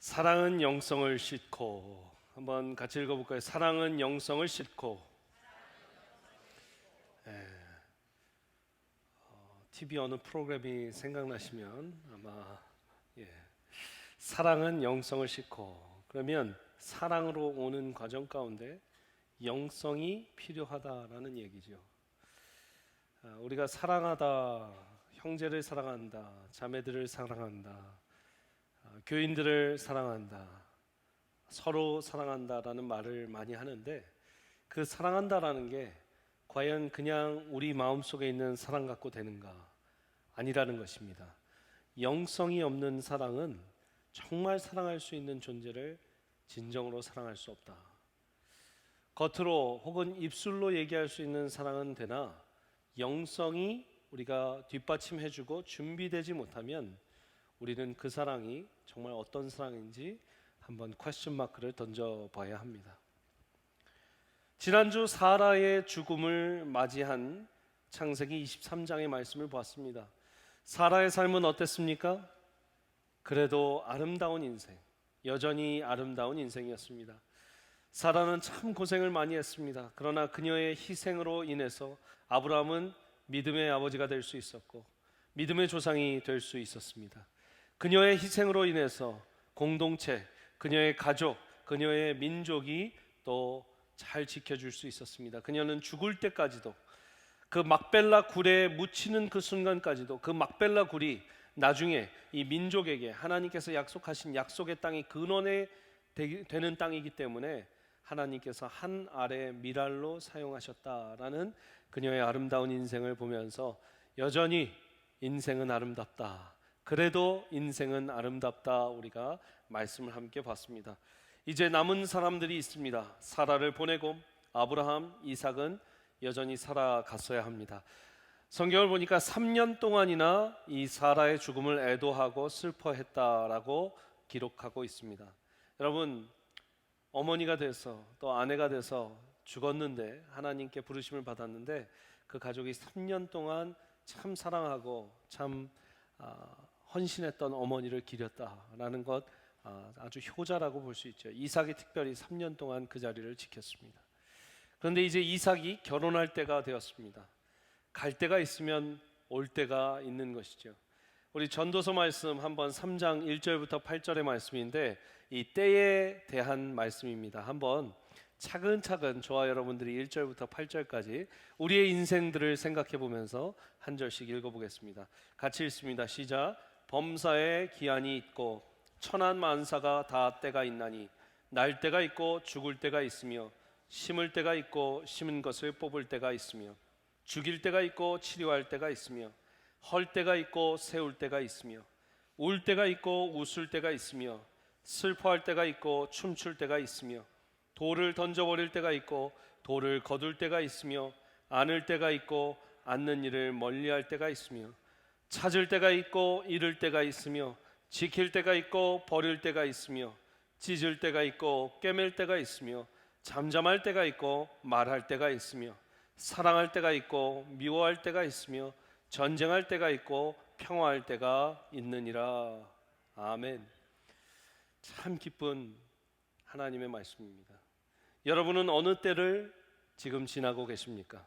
사랑은 영성을 싣고, 한번 같이 읽어볼까요? 사랑은 영성을 싣고. TV 어느 프로그램이 생각나시면 아마 사랑은 영성을 싣고, 그러면 사랑으로 오는 과정 가운데 영성이 필요하다라는 얘기죠. 우리가 사랑하다, 형제를 사랑한다, 자매들을 사랑한다, 교인들을 사랑한다, 서로 사랑한다라는 말을 많이 하는데, 그 사랑한다라는 게 과연 그냥 우리 마음속에 있는 사랑 갖고 되는가? 아니라는 것입니다. 영성이 없는 사랑은 정말 사랑할 수 있는 존재를 진정으로 사랑할 수 없다. 겉으로 혹은 입술로 얘기할 수 있는 사랑은 되나, 영성이 우리가 뒷받침해주고 준비되지 못하면 우리는 그 사랑이 정말 어떤 사랑인지 한번 퀘스천 마크를 던져봐야 합니다. 지난주 사라의 죽음을 맞이한 창세기 23장의 말씀을 보았습니다. 사라의 삶은 어땠습니까? 그래도 아름다운 인생, 여전히 아름다운 인생이었습니다. 사라는 참 고생을 많이 했습니다. 그러나 그녀의 희생으로 인해서 아브라함은 믿음의 아버지가 될 수 있었고 믿음의 조상이 될 수 있었습니다. 그녀의 희생으로 인해서 공동체, 그녀의 가족, 그녀의 민족이 또 잘 지켜줄 수 있었습니다. 그녀는 죽을 때까지도, 그 막벨라 굴에 묻히는 그 순간까지도, 그 막벨라 굴이 나중에 이 민족에게 하나님께서 약속하신 약속의 땅이 근원에 되는 땅이기 때문에 하나님께서 한 알의 미랄로 사용하셨다라는 그녀의 아름다운 인생을 보면서 여전히 인생은 아름답다, 그래도 인생은 아름답다, 우리가 말씀을 함께 봤습니다. 이제 남은 사람들이 있습니다. 사라를 보내고 아브라함, 이삭은 여전히 살아갔어야 합니다. 성경을 보니까 3년 동안이나 이 사라의 죽음을 애도하고 슬퍼했다라고 기록하고 있습니다. 여러분, 어머니가 돼서 또 아내가 돼서 죽었는데, 하나님께 부르심을 받았는데 그 가족이 3년 동안 참 사랑하고 참 헌신했던 어머니를 기렸다라는 것, 아주 효자라고 볼 수 있죠. 이삭이 특별히 3년 동안 그 자리를 지켰습니다. 그런데 이제 이삭이 결혼할 때가 되었습니다. 갈 때가 있으면 올 때가 있는 것이죠. 우리 전도서 말씀 한번 3장 1절부터 8절의 말씀인데, 이 때에 대한 말씀입니다. 한번 차근차근 저와 여러분들이 1절부터 8절까지 우리의 인생들을 생각해 보면서 한 절씩 읽어보겠습니다. 같이 읽습니다. 시작. 범사에 기한이 있고 천한 만사가 다 때가 있나니, 날 때가 있고 죽을 때가 있으며, 심을 때가 있고 심은 것을 뽑을 때가 있으며, 죽일 때가 있고 치료할 때가 있으며, 헐 때가 있고 세울 때가 있으며, 울 때가 있고 웃을 때가 있으며, 슬퍼할 때가 있고 춤출 때가 있으며, 돌을 던져버릴 때가 있고 돌을 거둘 때가 있으며, 안을 때가 있고 안는 일을 멀리할 때가 있으며, 찾을 때가 있고 잃을 때가 있으며, 지킬 때가 있고 버릴 때가 있으며, 찢을 때가 있고 꿰맬 때가 있으며, 잠잠할 때가 있고 말할 때가 있으며, 사랑할 때가 있고 미워할 때가 있으며, 전쟁할 때가 있고 평화할 때가 있느니라. 아멘. 참 기쁜 하나님의 말씀입니다. 여러분은 어느 때를 지금 지나고 계십니까?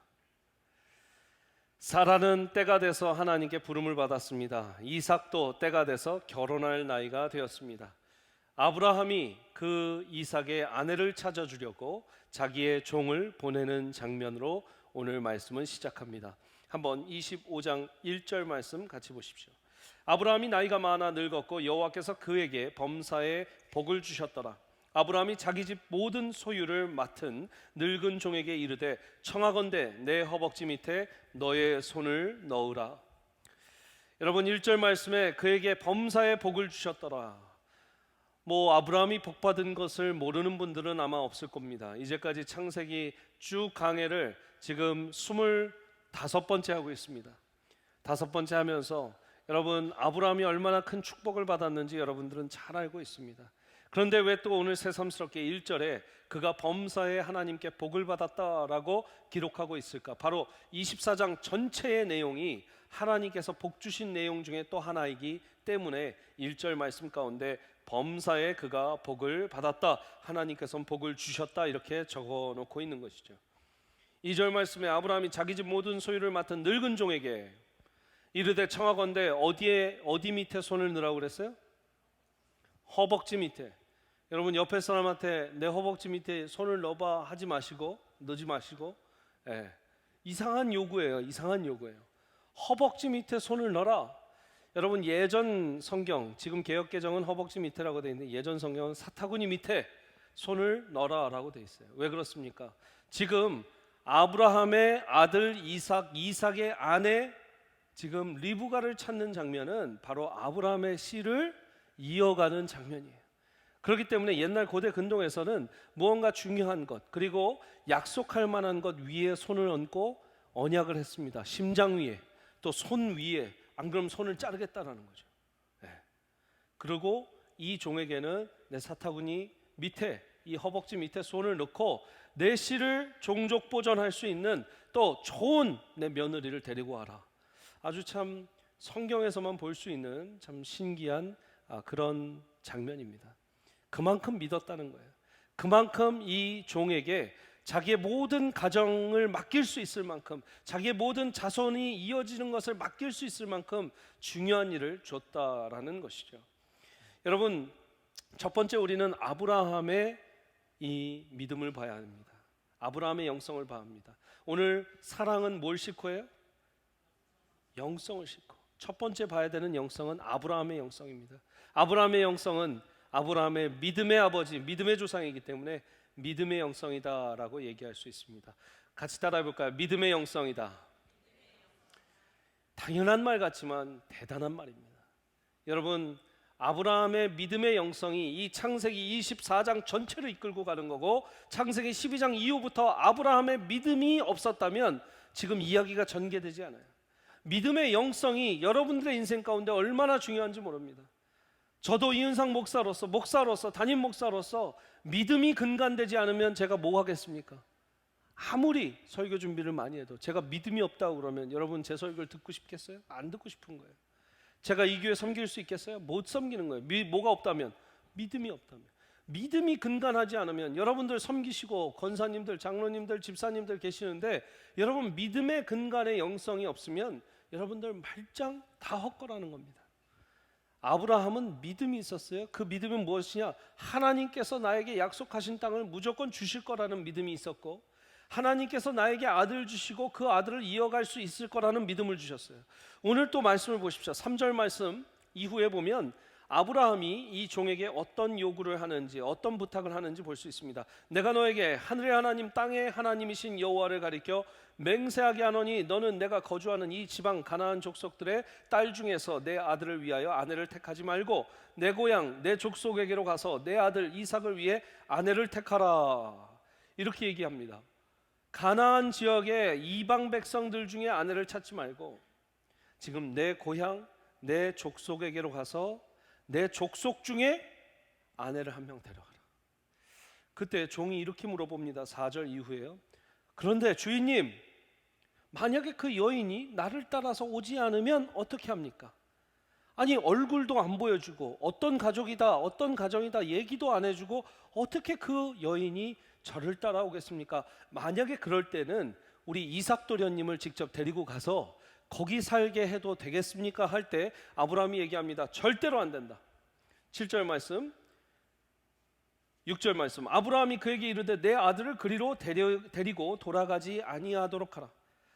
사라는 때가 돼서 하나님께 부름을 받았습니다. 이삭도 때가 돼서 결혼할 나이가 되었습니다. 아브라함이 그 이삭의 아내를 찾아주려고 자기의 종을 보내는 장면으로 오늘 말씀은 시작합니다. 한번 25장 1절 말씀 같이 보십시오. 아브라함이 나이가 많아 늙었고 여호와께서 그에게 범사에 복을 주셨더라. 아브라함이 자기 집 모든 소유를 맡은 늙은 종에게 이르되, 청하건대 내 허벅지 밑에 너의 손을 넣으라. 여러분, 1절 말씀에 그에게 범사에 복을 주셨더라. 아브라함이 복받은 것을 모르는 분들은 아마 없을 겁니다. 이제까지 창세기 쭉 강해를 지금 25번째 하고 있습니다. 5번째 하면서 여러분, 아브라함이 얼마나 큰 축복을 받았는지 여러분들은 잘 알고 있습니다. 그런데 왜 또 오늘 새삼스럽게 1절에 그가 범사에 하나님께 복을 받았다라고 기록하고 있을까? 바로 24장 전체의 내용이 하나님께서 복 주신 내용 중에 또 하나이기 때문에 1절 말씀 가운데 범사에 그가 복을 받았다. 하나님께서는 복을 주셨다. 이렇게 적어놓고 있는 것이죠. 2절 말씀에 아브라함이 자기 집 모든 소유를 맡은 늙은 종에게 이르되 청하건대 어디 밑에 손을 넣으라고 그랬어요? 허벅지 밑에. 여러분 옆에 사람한테 내 허벅지 밑에 손을 넣어봐 하지 마시고, 넣지 마시고, 이상한 요구예요. 이상한 요구예요. 허벅지 밑에 손을 넣어라. 여러분 예전 성경, 지금 개역개정은 허벅지 밑에라고 되어 있는데 예전 성경은 사타구니 밑에 손을 넣어라라고 되어 있어요. 왜 그렇습니까? 지금 아브라함의 아들 이삭의 아내 지금 리브가를 찾는 장면은 바로 아브라함의 씨를 이어가는 장면이에요. 그렇기 때문에 옛날 고대 근동에서는 무언가 중요한 것, 그리고 약속할 만한 것 위에 손을 얹고 언약을 했습니다. 심장 위에, 또 손 위에. 안 그러면 손을 자르겠다라는 거죠. 그리고 이 종에게는 내 사타구니 밑에, 이 허벅지 밑에 손을 넣고 내 씨를 종족 보존할 수 있는 또 좋은 내 며느리를 데리고 와라. 아주 참 성경에서만 볼 수 있는 참 신기한 그런 장면입니다. 그만큼 믿었다는 거예요. 그만큼 이 종에게 자기의 모든 가정을 맡길 수 있을 만큼, 자기의 모든 자손이 이어지는 것을 맡길 수 있을 만큼 중요한 일을 줬다라는 것이죠. 여러분, 첫 번째 우리는 아브라함의 이 믿음을 봐야 합니다. 아브라함의 영성을 봐야 합니다. 오늘 사랑은 뭘 싣고 해요? 영성을 싣고. 첫 번째 봐야 되는 영성은 아브라함의 영성입니다. 아브라함의 영성은 아브라함의 믿음의 아버지, 믿음의 조상이기 때문에 믿음의 영성이다라고 얘기할 수 있습니다. 같이 따라해 볼까요? 믿음의 영성이다. 당연한 말 같지만 대단한 말입니다. 여러분, 아브라함의 믿음의 영성이 이 창세기 24장 전체를 이끌고 가는 거고, 창세기 12장 이후부터 아브라함의 믿음이 없었다면 지금 이야기가 전개되지 않아요. 믿음의 영성이 여러분들의 인생 가운데 얼마나 중요한지 모릅니다. 저도 이은상 목사로서 담임 목사로서 믿음이 근간되지 않으면 제가 뭐 하겠습니까? 아무리 설교 준비를 많이 해도 제가 믿음이 없다고 그러면 여러분 제 설교를 듣고 싶겠어요? 안 듣고 싶은 거예요. 제가 이 교회 섬길 수 있겠어요? 못 섬기는 거예요. 뭐가 없다면? 믿음이 없다면. 믿음이 근간하지 않으면 여러분들 섬기시고 권사님들, 장로님들, 집사님들 계시는데 여러분 믿음의 근간의 영성이 없으면 여러분들 말짱 다 헛거라는 겁니다. 아브라함은 믿음이 있었어요. 그 믿음은 무엇이냐? 하나님께서 나에게 약속하신 땅을 무조건 주실 거라는 믿음이 있었고, 하나님께서 나에게 아들 주시고 그 아들을 이어갈 수 있을 거라는 믿음을 주셨어요. 오늘 또 말씀을 보십시오. 3절 말씀 이후에 보면 아브라함이 이 종에게 어떤 요구를 하는지, 어떤 부탁을 하는지 볼 수 있습니다. 내가 너에게 하늘의 하나님 땅의 하나님이신 여호와를 가리켜 맹세하게 하노니 너는 내가 거주하는 이 지방 가나안 족속들의 딸 중에서 내 아들을 위하여 아내를 택하지 말고 내 고향 내 족속에게로 가서 내 아들 이삭을 위해 아내를 택하라. 이렇게 얘기합니다. 가나안 지역의 이방 백성들 중에 아내를 찾지 말고 지금 내 고향 내 족속에게로 가서 내 족속 중에 아내를 한 명 데려가라. 그때 종이 이렇게 물어봅니다. 4절 이후에요. 그런데 주인님, 만약에 그 여인이 나를 따라서 오지 않으면 어떻게 합니까? 아니 얼굴도 안 보여주고 어떤 가족이다 어떤 가정이다 얘기도 안 해주고 어떻게 그 여인이 저를 따라오겠습니까? 만약에 그럴 때는 우리 이삭 도련님을 직접 데리고 가서 거기 살게 해도 되겠습니까? 할 때 아브라함이 얘기합니다. 절대로 안 된다. 7절 말씀 6절 말씀 아브라함이 그에게 이르되 내 아들을 그리로 데리고 돌아가지 아니하도록 하라.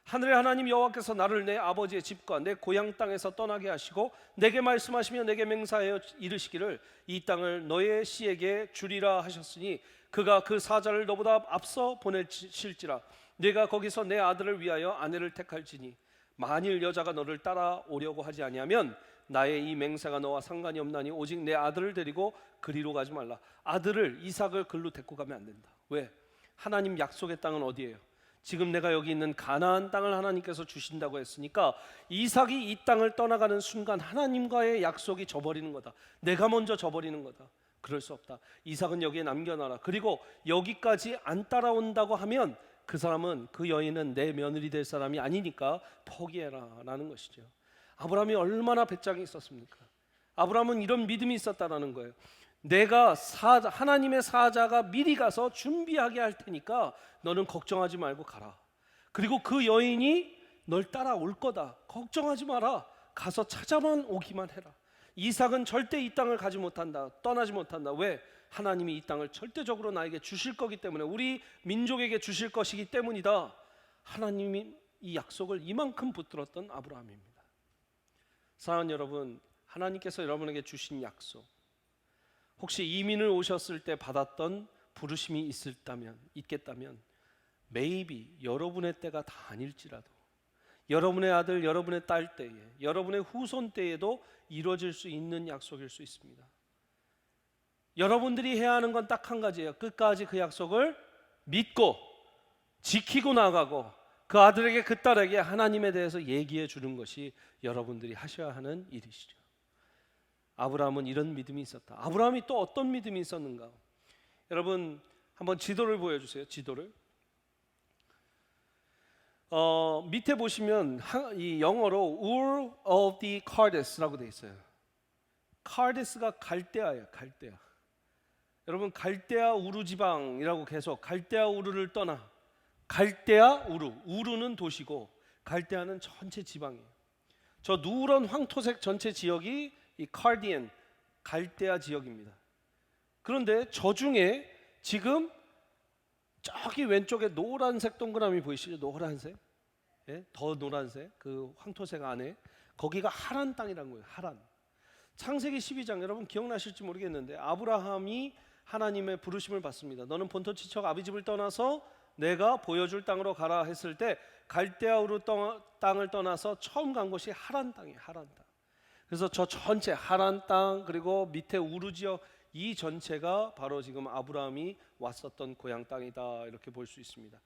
하늘의 하나님 여호와께서 나를 내 아버지의 집과 내 고향 땅에서 떠나게 하시고 내게 말씀하시며 내게 맹세하여 이르시기를 이 땅을 너의 씨에게 주리라 하셨으니 그가 그 사자를 너보다 앞서 보내실지라 내가 거기서 내 아들을 위하여 아내를 택할지니 만일 여자가 너를 따라오려고 하지 아니하면 나의 이 맹세가 너와 상관이 없나니 오직 내 아들을 데리고 그리로 가지 말라. 아들을 이삭을 글로 데리고 가면 안 된다. 왜? 하나님 약속의 땅은 어디예요? 지금 내가 여기 있는 가나안 땅을 하나님께서 주신다고 했으니까 이삭이 이 땅을 떠나가는 순간 하나님과의 약속이 져버리는 거다. 내가 먼저 져버리는 거다. 그럴 수 없다. 이삭은 여기에 남겨놔라. 그리고 여기까지 안 따라온다고 하면 그 사람은 그 여인은 내 며느리 될 사람이 아니니까 포기해라 라는 것이죠. 아브라함이 얼마나 배짱이 있었습니까? 아브라함은 이런 믿음이 있었다라는 거예요. 내가 하나님의 사자가 미리 가서 준비하게 할 테니까 너는 걱정하지 말고 가라. 그리고 그 여인이 널 따라올 거다. 걱정하지 마라. 가서 찾아만 오기만 해라. 이삭은 절대 이 땅을 가지 못한다. 떠나지 못한다. 왜? 하나님이 이 땅을 절대적으로 나에게 주실 거기 때문에, 우리 민족에게 주실 것이기 때문이다. 하나님이 이 약속을 이만큼 붙들었던 아브라함입니다. 사랑하는 여러분, 하나님께서 여러분에게 주신 약속, 혹시 이민을 오셨을 때 받았던 부르심이 있겠다면 maybe 여러분의 때가 다 아닐지라도, 여러분의 아들, 여러분의 딸 때에, 여러분의 후손 때에도 이루어질 수 있는 약속일 수 있습니다. 여러분들이 해야 하는 건 딱 한 가지예요. 끝까지 그 약속을 믿고 지키고 나가고 그 아들에게 그 딸에게 하나님에 대해서 얘기해 주는 것이 여러분들이 하셔야 하는 일이시죠. 아브라함은 이런 믿음이 있었다. 아브라함이 또 어떤 믿음이 있었는가? 여러분 한번 지도를 보여주세요. 지도를. 밑에 보시면 이 영어로 Ur of the Chaldees라고 돼 있어요. 카데스가 갈대아예요. 갈대아. 여러분 갈대아 우르 지방이라고 계속 갈대아 우르를 떠나 갈대아 우르, 우르는 도시고 갈대아는 전체 지방이에요. 저 누런 황토색 전체 지역이 이 칼디엔 갈대아 지역입니다. 그런데 저 중에 지금 저기 왼쪽에 노란색 동그라미 보이시죠? 노란색, 예? 더 노란색 그 황토색 안에 거기가 하란 땅이라는 거예요. 하란. 창세기 12장 여러분 기억나실지 모르겠는데 아브라함이 하나님의 부르심을 받습니다. 너는 본토 지척 아비 집을 떠나서 내가 보여줄 땅으로 가라 했을 때 갈대아 우르 땅을 떠나서 처음 간 곳이 하란 땅이에요. 하란 땅. 그래서 저 전체 하란 땅 그리고 밑에 우르 지역 이 전체가 바로 지금 아브라함이 왔었던 고향 땅이다 이렇게 볼 수 있습니다.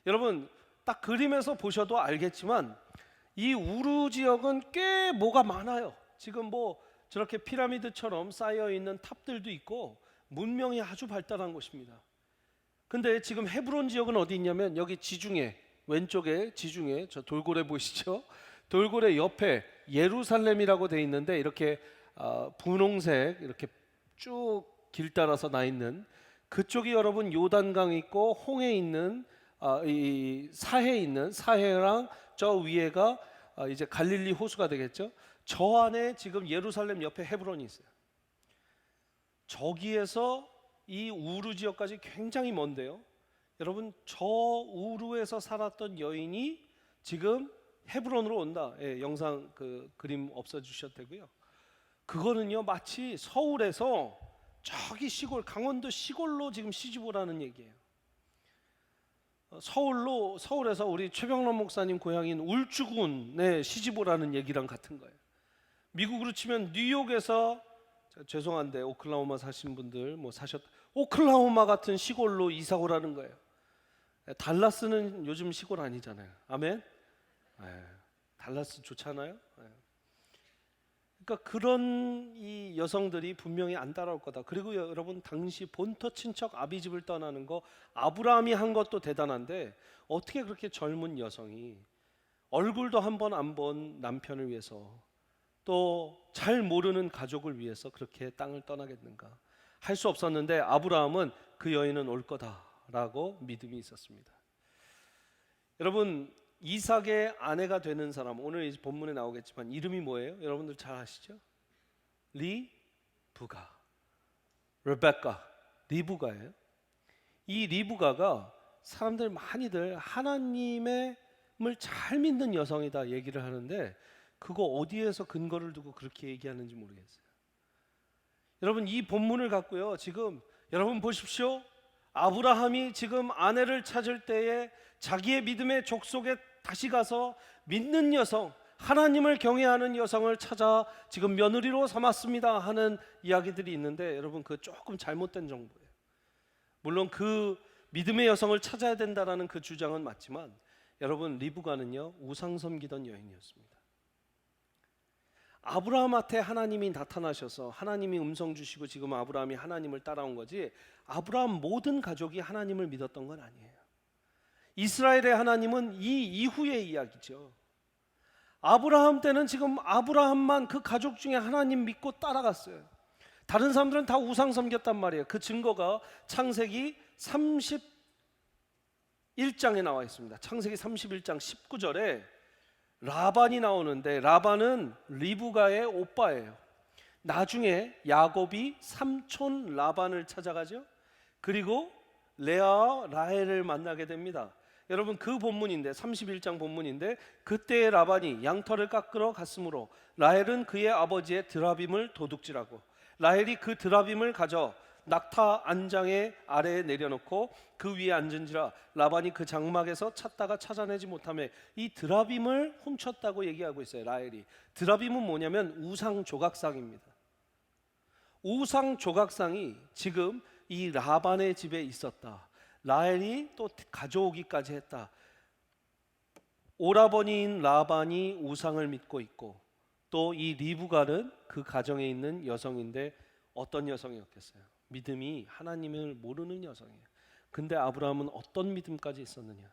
여러분 딱 그림에서 보셔도 알겠지만 이 우르 지역은 꽤 뭐가 많아요. 지금 뭐 저렇게 피라미드처럼 쌓여 있는 탑들도 있고 문명이 아주 발달한 곳입니다. 근데 지금 헤브론 지역은 어디 있냐면 여기 지중해 왼쪽에 지중해 저 돌고래 보이시죠? 돌고래 옆에 예루살렘이라고 돼 있는데 이렇게 분홍색 이렇게 쭉 길 따라서 나 있는 그쪽이 여러분 요단강 있고 홍해 있는 이 사해 있는 사해랑 저 위에가 이제 갈릴리 호수가 되겠죠. 저 안에 지금 예루살렘 옆에 헤브론이 있어요. 저기에서 이 우르 지역까지 굉장히 먼데요. 여러분 저 우르에서 살았던 여인이 지금 헤브론으로 온다. 예, 영상 그 그림 없애주셔도 되고요. 그거는요 마치 서울에서 저기 시골 강원도 시골로 지금 시집 오라는 얘기예요. 서울에서 우리 최병란 목사님 고향인 울주군에 시집 오라는 얘기랑 같은 거예요. 미국으로 치면 뉴욕에서 죄송한데 오클라호마 사신 분들 오클라호마 같은 시골로 이사 오라는 거예요. 달라스는 요즘 시골 아니잖아요. 아멘. 달라스 좋잖아요. 그러니까 그런 이 여성들이 분명히 안 따라올 거다. 그리고 여러분 당시 본토 친척 아비집을 떠나는 거 아브라함이 한 것도 대단한데 어떻게 그렇게 젊은 여성이 얼굴도 한 번 안 본 남편을 위해서 또 잘 모르는 가족을 위해서 그렇게 땅을 떠나겠는가? 할 수 없었는데 아브라함은 그 여인은 올 거다라고 믿음이 있었습니다. 여러분 이삭의 아내가 되는 사람 오늘 이 본문에 나오겠지만 이름이 뭐예요? 여러분들 잘 아시죠? 리브가, 레베카, 리브가예요. 이 리브가가 사람들 많이들 하나님을 잘 믿는 여성이다 얘기를 하는데 그거 어디에서 근거를 두고 그렇게 얘기하는지 모르겠어요. 여러분 이 본문을 갖고요 지금 여러분 보십시오. 아브라함이 지금 아내를 찾을 때에 자기의 믿음의 족속에 다시 가서 믿는 여성, 하나님을 경외하는 여성을 찾아 지금 며느리로 삼았습니다 하는 이야기들이 있는데 여러분 그 조금 잘못된 정보예요. 물론 그 믿음의 여성을 찾아야 된다라는 그 주장은 맞지만 여러분 리브가는요 우상 섬기던 여인이었습니다. 아브라함한테 하나님이 나타나셔서 하나님이 음성 주시고 지금 아브라함이 하나님을 따라온 거지 아브라함 모든 가족이 하나님을 믿었던 건 아니에요. 이스라엘의 하나님은 이 이후의 이야기죠. 아브라함 때는 지금 아브라함만 그 가족 중에 하나님 믿고 따라갔어요. 다른 사람들은 다 우상 섬겼단 말이에요. 그 증거가 창세기 31장에 나와 있습니다. 창세기 31장 19절에 라반이 나오는데, 라반은 리브가의 오빠예요. 나중에 야곱이 삼촌 라반을 찾아가죠. 그리고 레아와 라헬을 만나게 됩니다. 여러분, 그 본문인데, 31장 본문인데, 그때 라반이 양털을 깎으러 갔으므로 라헬은 그의 아버지의 드라빔을 도둑질하고, 라헬이 그 드라빔을 가져 낙타 안장의 아래에 내려놓고 그 위에 앉은지라 라반이 그 장막에서 찾다가 찾아내지 못하며 이 드라빔을 훔쳤다고 얘기하고 있어요. 라헬이. 드라빔은 뭐냐면 우상 조각상입니다. 우상 조각상이 지금 이 라반의 집에 있었다. 라헬이 또 가져오기까지 했다. 오라버니인 라반이 우상을 믿고 있고, 또 이 리브가는 그 가정에 있는 여성인데 어떤 여성이었겠어요? 믿음이 하나님을 모르는 여성이에요. 근데 아브라함은 어떤 믿음까지 있었느냐?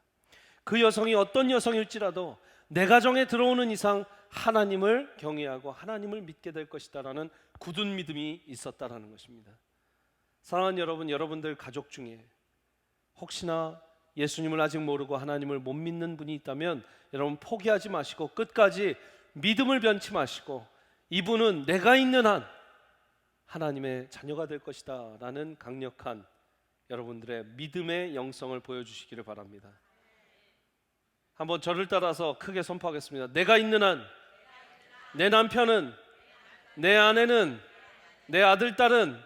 그 여성이 어떤 여성일지라도 내 가정에 들어오는 이상 하나님을 경외하고 하나님을 믿게 될 것이다라는 굳은 믿음이 있었다라는 것입니다. 사랑하는 여러분, 여러분들 가족 중에 혹시나 예수님을 아직 모르고 하나님을 못 믿는 분이 있다면 여러분 포기하지 마시고 끝까지 믿음을 변치 마시고, 이분은 내가 있는 한 하나님의 자녀가 될 것이다 라는 강력한 여러분들의 믿음의 영성을 보여주시기를 바랍니다. 한번 저를 따라서 크게 선포하겠습니다. 내가 있는 한 내 남편은, 내 아내는, 내 아들, 딸은,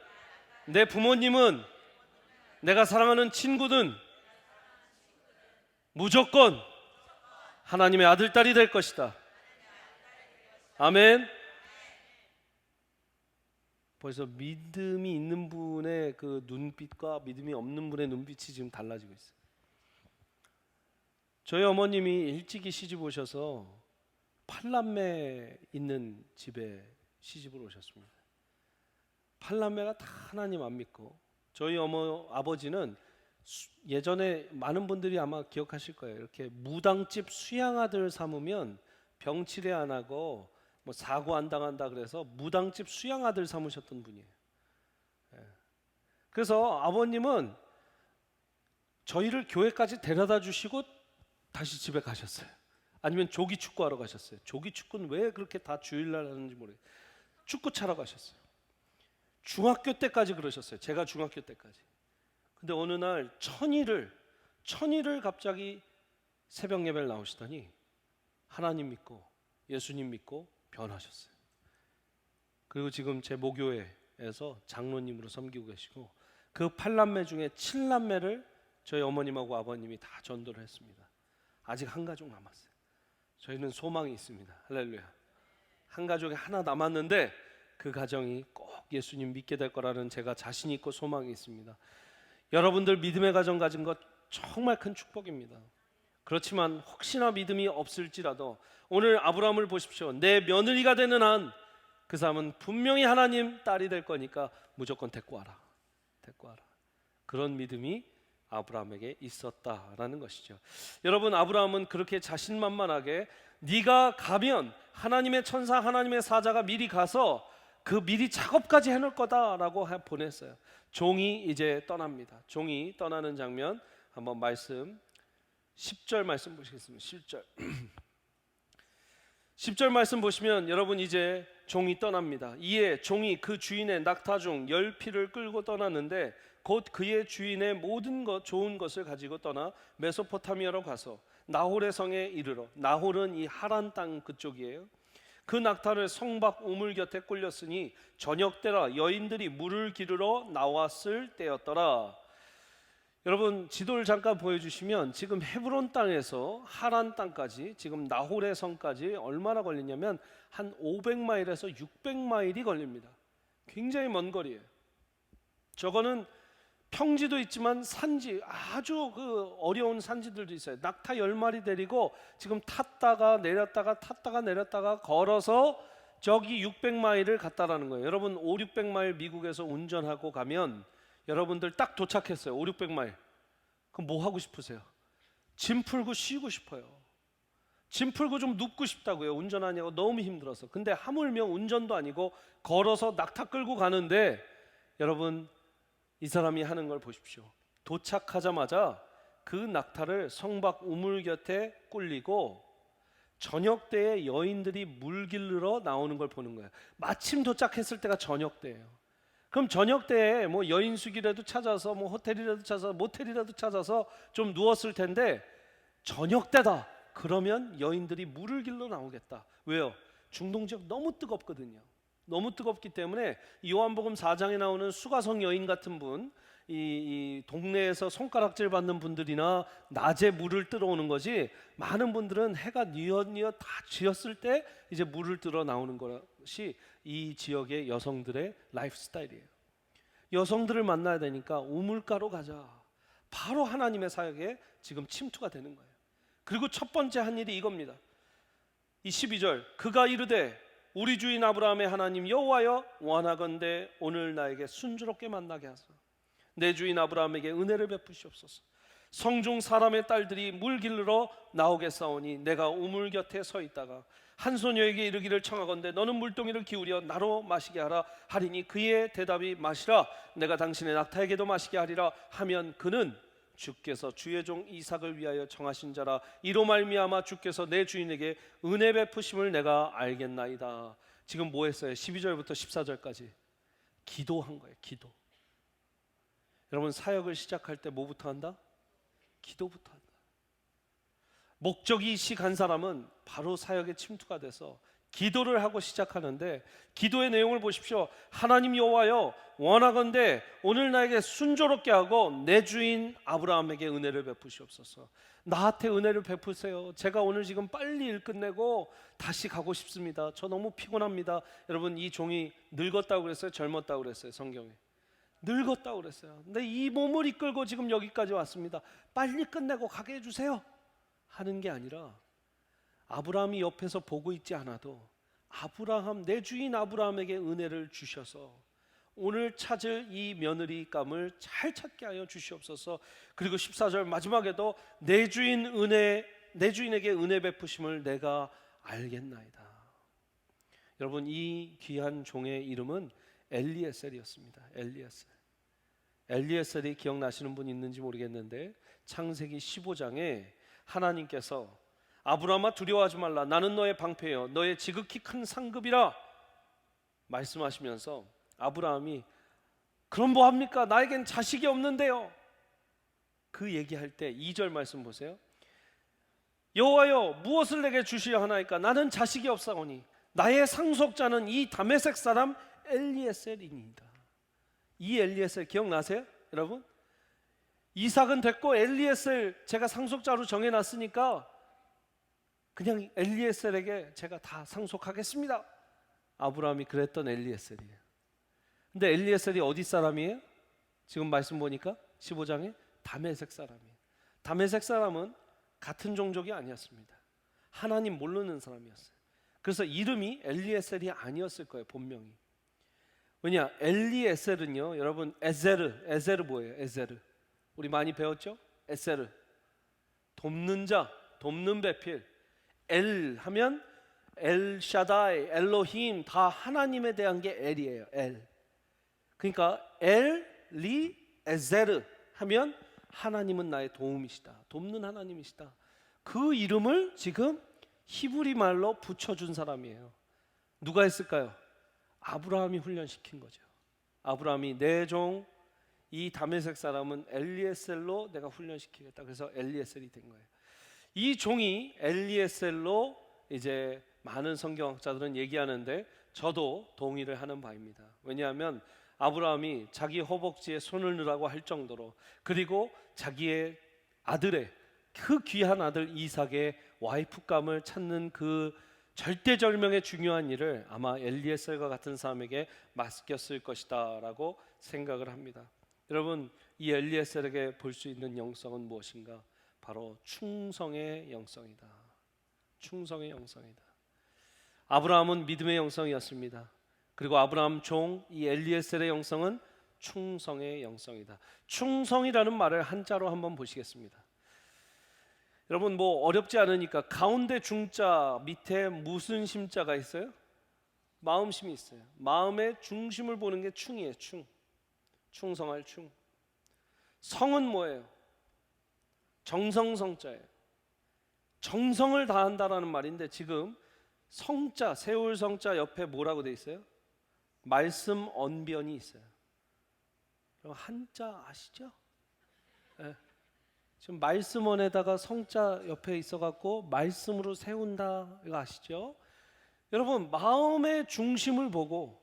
내 부모님은, 내가 사랑하는 친구든 무조건 하나님의 아들, 딸이 될 것이다. 아멘. 벌써 믿음이 있는 분의 그 눈빛과 믿음이 없는 분의 눈빛이 지금 달라지고 있어요. 저희 어머님이 일찍이 시집 오셔서 8남매 있는 집에 시집을 오셨습니다. 8남매가 다 하나님 안 믿고, 저희 아버지는 예전에 많은 분들이 아마 기억하실 거예요. 이렇게 무당집 수양아들 삼으면 병치레 안 하고 뭐 사고 안 당한다 그래서 무당집 수양아들 삼으셨던 분이에요. 그래서 아버님은 저희를 교회까지 데려다 주시고 다시 집에 가셨어요. 아니면 조기 축구하러 가셨어요. 조기 축구는 왜 그렇게 다 주일날 하는지 모르겠어요. 축구 차러 가셨어요. 중학교 때까지 그러셨어요. 제가 중학교 때까지. 근데 어느 날 천일을 갑자기 새벽 예배를 나오시더니 하나님 믿고 예수님 믿고 변하셨어요. 그리고 지금 제 모교회에서 장로님으로 섬기고 계시고, 그 8남매 중에 7남매를 저희 어머님하고 아버님이 다 전도를 했습니다. 아직 한 가족 남았어요. 저희는 소망이 있습니다. 할렐루야. 한 가족이 하나 남았는데 그 가정이 꼭 예수님 믿게 될 거라는 제가 자신 있고 소망이 있습니다. 여러분들 믿음의 가정 가진 것 정말 큰 축복입니다. 그렇지만 혹시나 믿음이 없을지라도 오늘 아브라함을 보십시오. 내 며느리가 되는 한 그 사람은 분명히 하나님 딸이 될 거니까 무조건 데리고 와라. 데리고 와라. 그런 믿음이 아브라함에게 있었다라는 것이죠. 여러분, 아브라함은 그렇게 자신만만하게 네가 가면 하나님의 천사, 하나님의 사자가 미리 가서 그 미리 작업까지 해놓을 거다라고 보냈어요. 종이 이제 떠납니다. 종이 떠나는 장면 한번 10절 말씀 보시겠습니다. 10절 10절 말씀 보시면 여러분, 이제 종이 떠납니다. 이에 종이 그 주인의 낙타 중 10匹를 끌고 떠났는데 곧 그의 주인의 모든 것 좋은 것을 가지고 떠나 메소포타미아로 가서 나홀의 성에 이르러, 나홀은 이 하란 땅 그쪽이에요. 그 낙타를 성 밖 우물 곁에 꿀렸으니 저녁 때라 여인들이 물을 기르러 나왔을 때였더라. 여러분, 지도를 잠깐 보여주시면 지금 헤브론 땅에서 하란 땅까지, 지금 나홀의 성까지 얼마나 걸리냐면 한 500마일에서 600마일이 걸립니다. 굉장히 먼 거리예요. 저거는 평지도 있지만 산지, 아주 그 어려운 산지들도 있어요. 낙타 10마리 데리고 지금 탔다가 내렸다가 걸어서 저기 600마일을 갔다라는 거예요. 여러분, 500~600마일 미국에서 운전하고 가면 여러분들 딱 도착했어요. 500~600마일. 그럼 뭐 하고 싶으세요? 짐 풀고 쉬고 싶어요. 짐 풀고 좀 눕고 싶다고요. 운전하냐고 너무 힘들어서. 근데 하물며 운전도 아니고 걸어서 낙타 끌고 가는데 여러분 이 사람이 하는 걸 보십시오. 도착하자마자 그 낙타를 성박 우물 곁에 꿀리고 저녁 때에 여인들이 물 길르러 나오는 걸 보는 거예요. 마침 도착했을 때가 저녁 때예요. 그럼 저녁 때에 뭐 여인숙이라도 찾아서 뭐 호텔이라도 찾아서 모텔이라도 찾아서 좀 누웠을 텐데 저녁 때다. 그러면 여인들이 물을 길러 나오겠다. 왜요? 중동 지역 너무 뜨겁거든요. 너무 뜨겁기 때문에 요한복음 4장에 나오는 수가성 여인 같은 분, 이 동네에서 손가락질 받는 분들이나 낮에 물을 뜨러오는 거지, 많은 분들은 해가 뉘엿뉘엿 다 지었을 때 이제 물을 뜨러 나오는 것이 이 지역의 여성들의 라이프 스타일이에요. 여성들을 만나야 되니까 우물가로 가자. 바로 하나님의 사역에 지금 침투가 되는 거예요. 그리고 첫 번째 한 일이 이겁니다. 이 12절, 그가 이르되 우리 주인 아브라함의 하나님 여호와여, 원하건대 오늘 나에게 순조롭게 만나게 하소서. 내 주인 아브라함에게 은혜를 베푸시옵소서. 성중 사람의 딸들이 물 길르러 나오겠사오니 내가 우물 곁에 서 있다가 한 소녀에게 이르기를 청하건대 너는 물동이를 기울여 나로 마시게 하라 하리니 그의 대답이 마시라, 내가 당신의 낙타에게도 마시게 하리라 하면 그는 주께서 주의 종 이삭을 위하여 정하신 자라, 이로 말미암아 주께서 내 주인에게 은혜 베푸심을 내가 알겠나이다. 지금 뭐 했어요? 12절부터 14절까지 기도한 거예요. 기도. 여러분 사역을 시작할 때 뭐부터 한다? 기도부터 한다. 목적이 이식한 사람은 바로 사역에 침투가 돼서 기도를 하고 시작하는데, 기도의 내용을 보십시오. 하나님 여호와여, 원하건대 오늘 나에게 순조롭게 하고 내 주인 아브라함에게 은혜를 베푸시옵소서. 나한테 은혜를 베푸세요. 제가 오늘 지금 빨리 일 끝내고 다시 가고 싶습니다. 저 너무 피곤합니다. 여러분 이 종이 늙었다고 그랬어요? 젊었다고 그랬어요? 성경에 늙었다고 그랬어요. 근데 이 몸을 이끌고 지금 여기까지 왔습니다. 빨리 끝내고 가게 해주세요 하는 게 아니라, 아브라함이 옆에서 보고 있지 않아도 아브라함, 내 주인 아브라함에게 은혜를 주셔서 오늘 찾을 이 며느리감을 잘 찾게 하여 주시옵소서. 그리고 14절 마지막에도 내 주인에게 은혜 베푸심을 내가 알겠나이다. 여러분 이 귀한 종의 이름은 엘리에셀이었습니다. 엘리에셀이 기억나시는 분 있는지 모르겠는데 창세기 15장에 하나님께서 아브라함아 두려워하지 말라, 나는 너의 방패여 너의 지극히 큰 상급이라 말씀하시면서 아브라함이 그럼 뭐합니까? 나에겐 자식이 없는데요. 그 얘기할 때 2절 말씀 보세요. 여호와여 무엇을 내게 주시려 하나이까? 나는 자식이 없사오니 나의 상속자는 이 다메섹 사람 엘리에셀이니이다. 이 엘리에셀 기억나세요? 여러분 이삭은 됐고 엘리에셀 제가 상속자로 정해놨으니까 그냥 엘리에셀에게 제가 다 상속하겠습니다. 아브라함이 그랬던 엘리에셀이에요. 근데 엘리에셀이 어디 사람이에요? 지금 말씀 보니까 15장에 다메섹 사람이에요. 다메섹 사람은 같은 종족이 아니었습니다. 하나님 모르는 사람이었어요. 그래서 이름이 엘리에셀이 아니었을 거예요. 본명이. 왜냐? 엘리에셀은요 여러분 에제르 뭐예요? 에제르 우리 많이 배웠죠? 에세르 돕는 자, 돕는 배필. 엘 하면 엘샤다이, 엘로힘 다 하나님에 대한 게 엘이에요. 엘. 그러니까 엘리 에제르 하면 하나님은 나의 도움이시다, 돕는 하나님이시다. 그 이름을 지금 히브리 말로 붙여준 사람이에요. 누가 했을까요? 아브라함이 훈련시킨 거죠. 아브라함이 내 종 이 다메섹 사람은 엘리에셀로 내가 훈련시키겠다. 그래서 엘리에셀이 된 거예요. 이 종이 엘리에셀로 이제 많은 성경학자들은 얘기하는데 저도 동의를 하는 바입니다. 왜냐하면 아브라함이 자기 허벅지에 손을 넣으라고 할 정도로, 그리고 자기의 아들의 그 귀한 아들 이삭의 와이프감을 찾는 그 절대절명의 중요한 일을 아마 엘리에셀과 같은 사람에게 맡겼을 것이다 라고 생각을 합니다. 여러분 이 엘리에셀에게 볼 수 있는 영성은 무엇인가? 바로 충성의 영성이다. 충성의 영성이다. 아브라함은 믿음의 영성이었습니다. 그리고 아브라함 종 이 엘리에셀의 영성은 충성의 영성이다. 충성이라는 말을 한자로 한번 보시겠습니다. 여러분 뭐 어렵지 않으니까 가운데 중자 밑에 무슨 심자가 있어요? 마음심이 있어요. 마음의 중심을 보는 게 충이에요. 충. 충성할 충. 성은 뭐예요? 정성성자예요. 정성을 다한다라는 말인데 지금 성자, 세울 성자 옆에 뭐라고 돼 있어요? 말씀 언변이 있어요. 그럼 한자 아시죠? 네. 지금 말씀원에다가 성자 옆에 있어갖고 말씀으로 세운다 이거 아시죠? 여러분 마음의 중심을 보고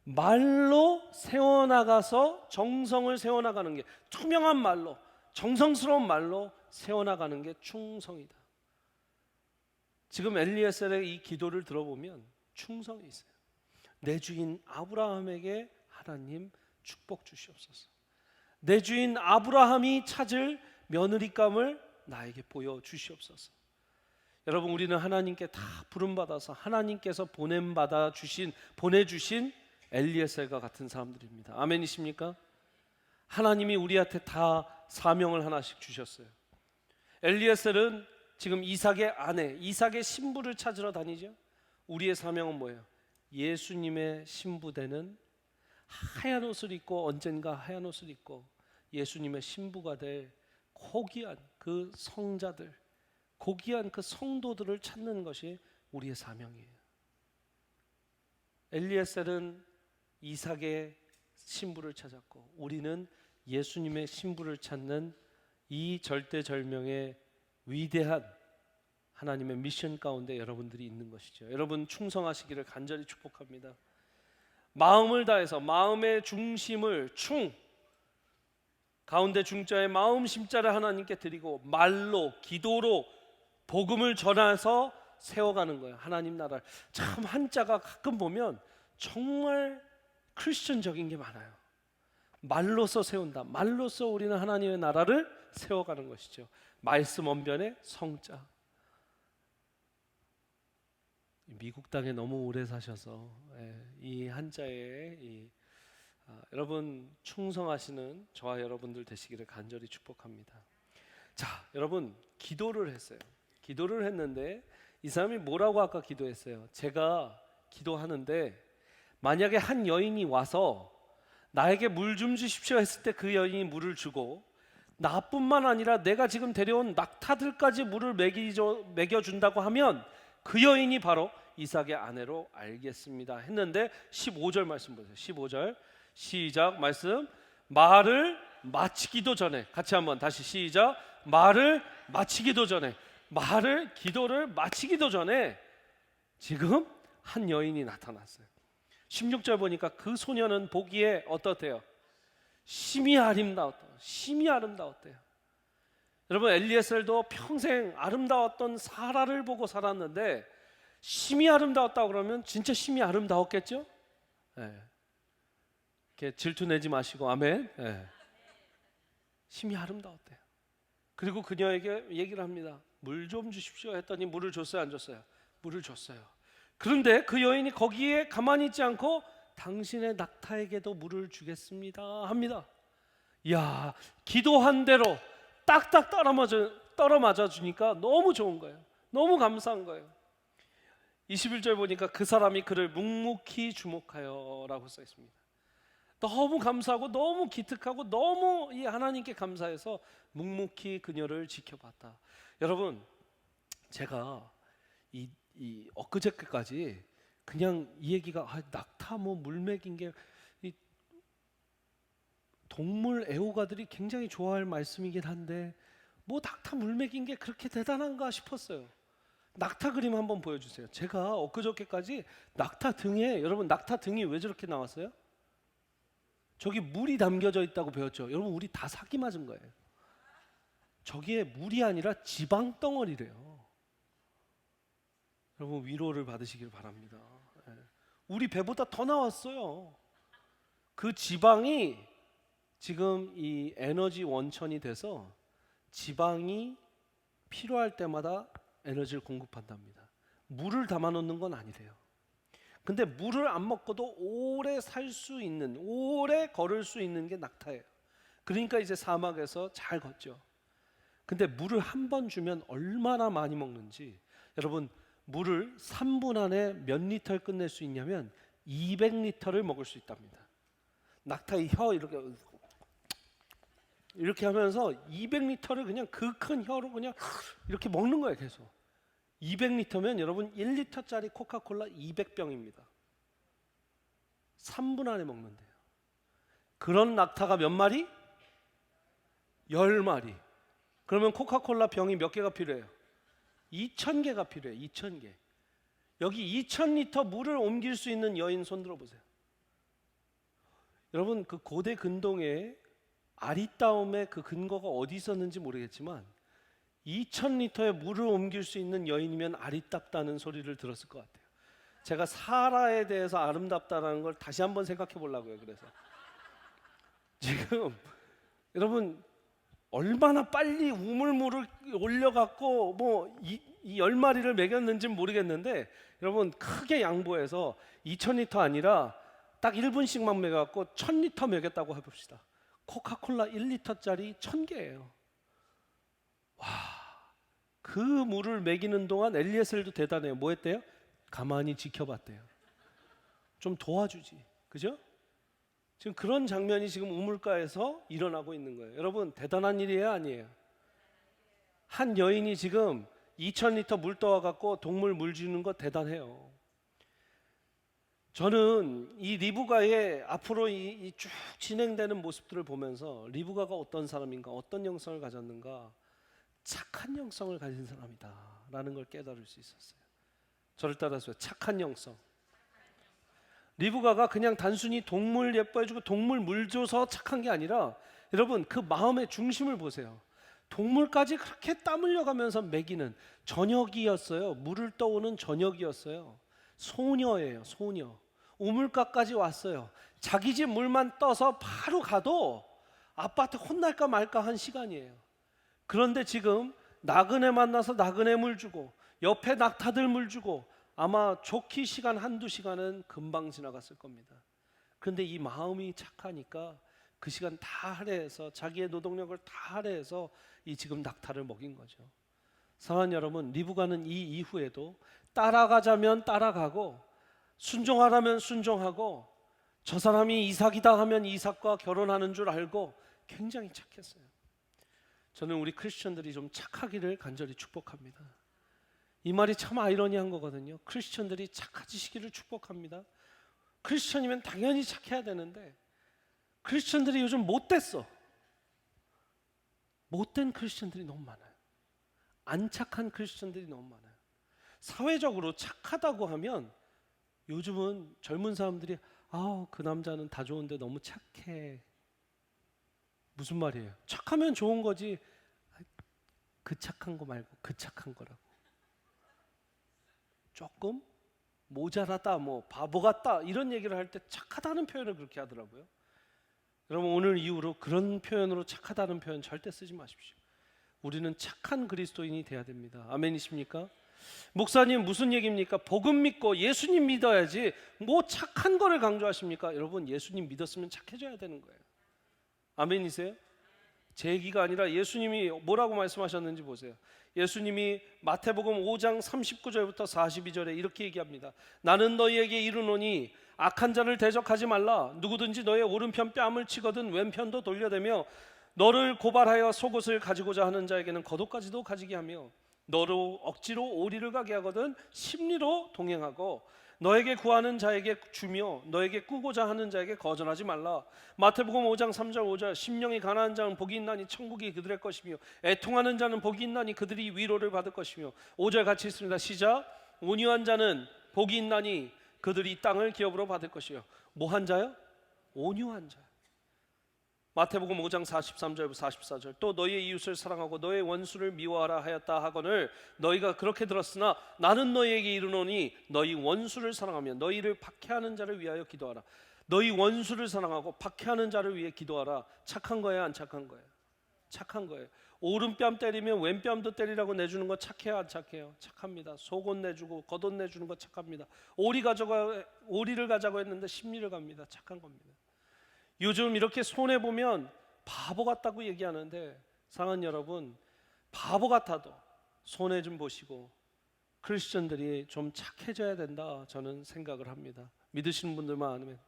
말로 세워나가서 정성을 세워나가는 게 투명한 말로 정성스러운 말로 세워나가는 게 충성이다. 지금 엘리에셀의 이 기도를 들어보면 충성이 있어요. 내 주인 아브라함에게 하나님 축복 주시옵소서. 내 주인 아브라함이 찾을 며느리감을 나에게 보여 주시옵소서. 여러분 우리는 하나님께 다 부름받아서 하나님께서 보내주신 엘리에셀과 같은 사람들입니다. 아멘이십니까? 하나님이 우리한테 다 사명을 하나씩 주셨어요. 엘리에셀은 지금 이삭의 아내, 이삭의 신부를 찾으러 다니죠. 우리의 사명은 뭐예요? 예수님의 신부되는 하얀 옷을 입고 언젠가 하얀 옷을 입고 예수님의 신부가 될 고귀한 그 성자들, 고귀한 그 성도들을 찾는 것이 우리의 사명이에요. 엘리에셀은 이삭의 신부를 찾았고 우리는 예수님의 신부를 찾는 이 절대절명의 위대한 하나님의 미션 가운데 여러분들이 있는 것이죠. 여러분 충성하시기를 간절히 축복합니다. 마음을 다해서 마음의 중심을 가운데 중자의 마음 심자를 하나님께 드리고 말로 기도로 복음을 전해서 세워가는 거예요. 하나님 나라를. 참 한자가 가끔 보면 정말 크리스천적인 게 많아요. 말로서 세운다. 말로서 우리는 하나님의 나라를 세워가는 것이죠. 말씀 언변의 성자. 미국 땅에 너무 오래 사셔서 이 한자에 여러분 충성하시는 저와 여러분들 되시기를 간절히 축복합니다. 자, 여러분 기도를 했어요. 기도를 했는데 이 사람이 뭐라고 아까 기도했어요? 제가 기도하는데 만약에 한 여인이 와서 나에게 물 좀 주십시오 했을 때 그 여인이 물을 주고 나뿐만 아니라 내가 지금 데려온 낙타들까지 물을 먹여준다고 하면 그 여인이 바로 이삭의 아내로 알겠습니다 했는데 15절 말씀 보세요. 15절 시작 말씀. 말을 마치기도 전에 같이 한번 다시 시작. 말을 마치기도 전에 기도를 마치기도 전에 지금 한 여인이 나타났어요. 16절 보니까 그 소녀는 보기에 어떻대요? 심히 아름다웠대요. 여러분 엘리에셀도 평생 아름다웠던 사라를 보고 살았는데 심히 아름다웠다고 그러면 진짜 심히 아름다웠겠죠? 네. 이렇게 질투내지 마시고 아멘. 네. 심히 아름다웠대요. 그리고 그녀에게 얘기를 합니다. 물 좀 주십시오 했더니 물을 줬어요, 안 줬어요? 물을 줬어요. 그런데 그 여인이 거기에 가만히 있지 않고 당신의 낙타에게도 물을 주겠습니다 합니다. 이야, 기도한 대로 딱딱 떨어맞아 주니까 너무 좋은 거예요. 너무 감사한 거예요. 21절 보니까 그 사람이 그를 묵묵히 주목하여 라고 써 있습니다. 너무 감사하고 너무 기특하고 너무 이 하나님께 감사해서 묵묵히 그녀를 지켜봤다. 여러분 제가 이 엊그저께까지 그냥 이 얘기가 낙타 뭐 물먹인 게 이 동물 애호가들이 굉장히 좋아할 말씀이긴 한데 뭐 낙타 물먹인 게 그렇게 대단한가 싶었어요. 낙타 그림 한번 보여주세요. 제가 엊그저께까지 낙타 등에 여러분 낙타 등이 왜 저렇게 나왔어요? 저기 물이 담겨져 있다고 배웠죠. 여러분 우리 다 사기 맞은 거예요. 저기에 물이 아니라 지방 덩어리래요. 여러분 위로를 받으시길 바랍니다. 우리 배보다 더 나왔어요. 그 지방이 지금 이 에너지 원천이 돼서 지방이 필요할 때마다 에너지를 공급한답니다. 물을 담아 놓는 건 아니래요. 근데 물을 안 먹고도 오래 살 수 있는, 오래 걸을 수 있는 게 낙타예요. 그러니까 이제 사막에서 잘 걷죠. 근데 물을 한 번 주면 얼마나 많이 먹는지, 여러분 물을 3분 안에 몇 리터를 끝낼 수 있냐면 200리터를 먹을 수 있답니다. 낙타의 혀 이렇게 하면서 200리터를 그냥 그 큰 혀로 그냥 이렇게 먹는 거예요. 계속 200리터면 여러분 1리터짜리 코카콜라 200병입니다 3분 안에 먹는데요. 그런 낙타가 몇 마리? 10마리. 그러면 코카콜라 병이 몇 개가 필요해요? 2000개가 필요해요. 2000개. 여기 2000리터 물을 옮길 수 있는 여인 손 들어보세요. 여러분 그 고대 근동에 아리따움의 그 근거가 어디 있었는지 모르겠지만 2000리터의 물을 옮길 수 있는 여인이면 아리답다는 소리를 들었을 것 같아요. 제가 사라에 대해서 아름답다라는 걸 다시 한번 생각해 보려고요. 그래서 지금 여러분 얼마나 빨리 우물물을 올려갖고 이 10마리를 먹였는지 모르겠는데, 여러분 크게 양보해서 2000리터 아니라 딱 1분씩만 먹여갖고 1000리터 먹였다고 해봅시다. 코카콜라 1리터짜리 1000개예요. 와, 그 물을 먹이는 동안 엘리에셀도 대단해요. 뭐 했대요? 가만히 지켜봤대요. 좀 도와주지, 그죠? 지금 그런 장면이 지금 우물가에서 일어나고 있는 거예요. 여러분 대단한 일이에요, 아니에요? 한 여인이 지금 2000리터 물 떠와갖고 동물 물 주는 거 대단해요. 저는 이 리브가의 앞으로 이 쭉 진행되는 모습들을 보면서 리브가가 어떤 사람인가, 어떤 영성을 가졌는가, 착한 영성을 가진 사람이다 라는 걸 깨달을 수 있었어요. 저를 따라서요. 착한 영성. 리브가가 그냥 단순히 동물 예뻐해주고 동물 물 줘서 착한 게 아니라, 여러분 그 마음의 중심을 보세요. 동물까지 그렇게 땀 흘려가면서 먹이는 저녁이었어요. 물을 떠오는 저녁이었어요. 소녀예요. 소녀. 우물가까지 왔어요. 자기 집 물만 떠서 바로 가도 아빠한테 혼날까 말까 한 시간이에요. 그런데 지금 나그네 만나서 나그네 물 주고 옆에 낙타들 물 주고 아마 좋기 시간 한두 시간은 금방 지나갔을 겁니다. 그런데 이 마음이 착하니까 그 시간 다 할애해서 자기의 노동력을 다 할애해서 이 지금 낙타를 먹인 거죠. 사랑하는 여러분, 리브가는 이 이후에도 따라가자면 따라가고 순종하라면 순종하고 저 사람이 이삭이다 하면 이삭과 결혼하는 줄 알고 굉장히 착했어요. 저는 우리 크리스천들이 좀 착하기를 간절히 축복합니다. 이 말이 참 아이러니한 거거든요. 크리스천들이 착해지시기를 축복합니다. 크리스천이면 당연히 착해야 되는데 크리스천들이 요즘 못됐어. 못된 크리스천들이 너무 많아요. 안 착한 크리스천들이 너무 많아요. 사회적으로 착하다고 하면 요즘은 젊은 사람들이 그 남자는 다 좋은데 너무 착해. 무슨 말이에요? 착하면 좋은 거지. 그 착한 거 말고 그 착한 거라고. 조금 모자라다, 바보 같다 이런 얘기를 할 때 착하다는 표현을 그렇게 하더라고요. 여러분 오늘 이후로 그런 표현으로 착하다는 표현 절대 쓰지 마십시오. 우리는 착한 그리스도인이 돼야 됩니다. 아멘이십니까? 목사님 무슨 얘기입니까? 복음 믿고 예수님 믿어야지 착한 거를 강조하십니까? 여러분 예수님 믿었으면 착해져야 되는 거예요. 아멘이세요? 제 얘기가 아니라 예수님이 뭐라고 말씀하셨는지 보세요. 예수님이 마태복음 5장 39절부터 42절에 이렇게 얘기합니다. 나는 너희에게 이르노니 악한 자를 대적하지 말라. 누구든지 너의 오른편 뺨을 치거든 왼편도 돌려대며 너를 고발하여 속옷을 가지고자 하는 자에게는 겉옷까지도 가지게 하며 너로 억지로 오리를 가게 하거든 심리로 동행하고 너에게 구하는 자에게 주며 너에게 꾸고자 하는 자에게 거절하지 말라. 마태복음 5장 3절 5절 심령이 가난한 자는 복이 있나니 천국이 그들의 것이며 애통하는 자는 복이 있나니 그들이 위로를 받을 것이며 5절 같이 있습니다. 시작. 온유한 자는 복이 있나니 그들이 땅을 기업으로 받을 것이요. 뭐한 자요? 온유한 자. 마태복음 5장 43절부터 44절 또 너희의 이웃을 사랑하고 너의 원수를 미워하라 하였다 하거늘 너희가 그렇게 들었으나 나는 너희에게 이르노니 너희 원수를 사랑하며 너희를 박해하는 자를 위하여 기도하라. 너희 원수를 사랑하고 박해하는 자를 위해 기도하라. 착한 거예요, 안 착한 거예요? 착한 거예요. 오른뺨 때리면 왼뺨도 때리라고 내주는 거 착해요, 안 착해요? 착합니다. 속옷 내주고 겉옷 내주는 거 착합니다. 오리를 가자고 했는데 심리를 갑니다. 착한 겁니다. 요즘 이렇게 손해보면 바보 같다고 얘기하는데 사랑하는 여러분, 바보 같아도 손해 좀 보시고 크리스천들이 좀 착해져야 된다 저는 생각을 합니다. 믿으시는 분들만 아니면,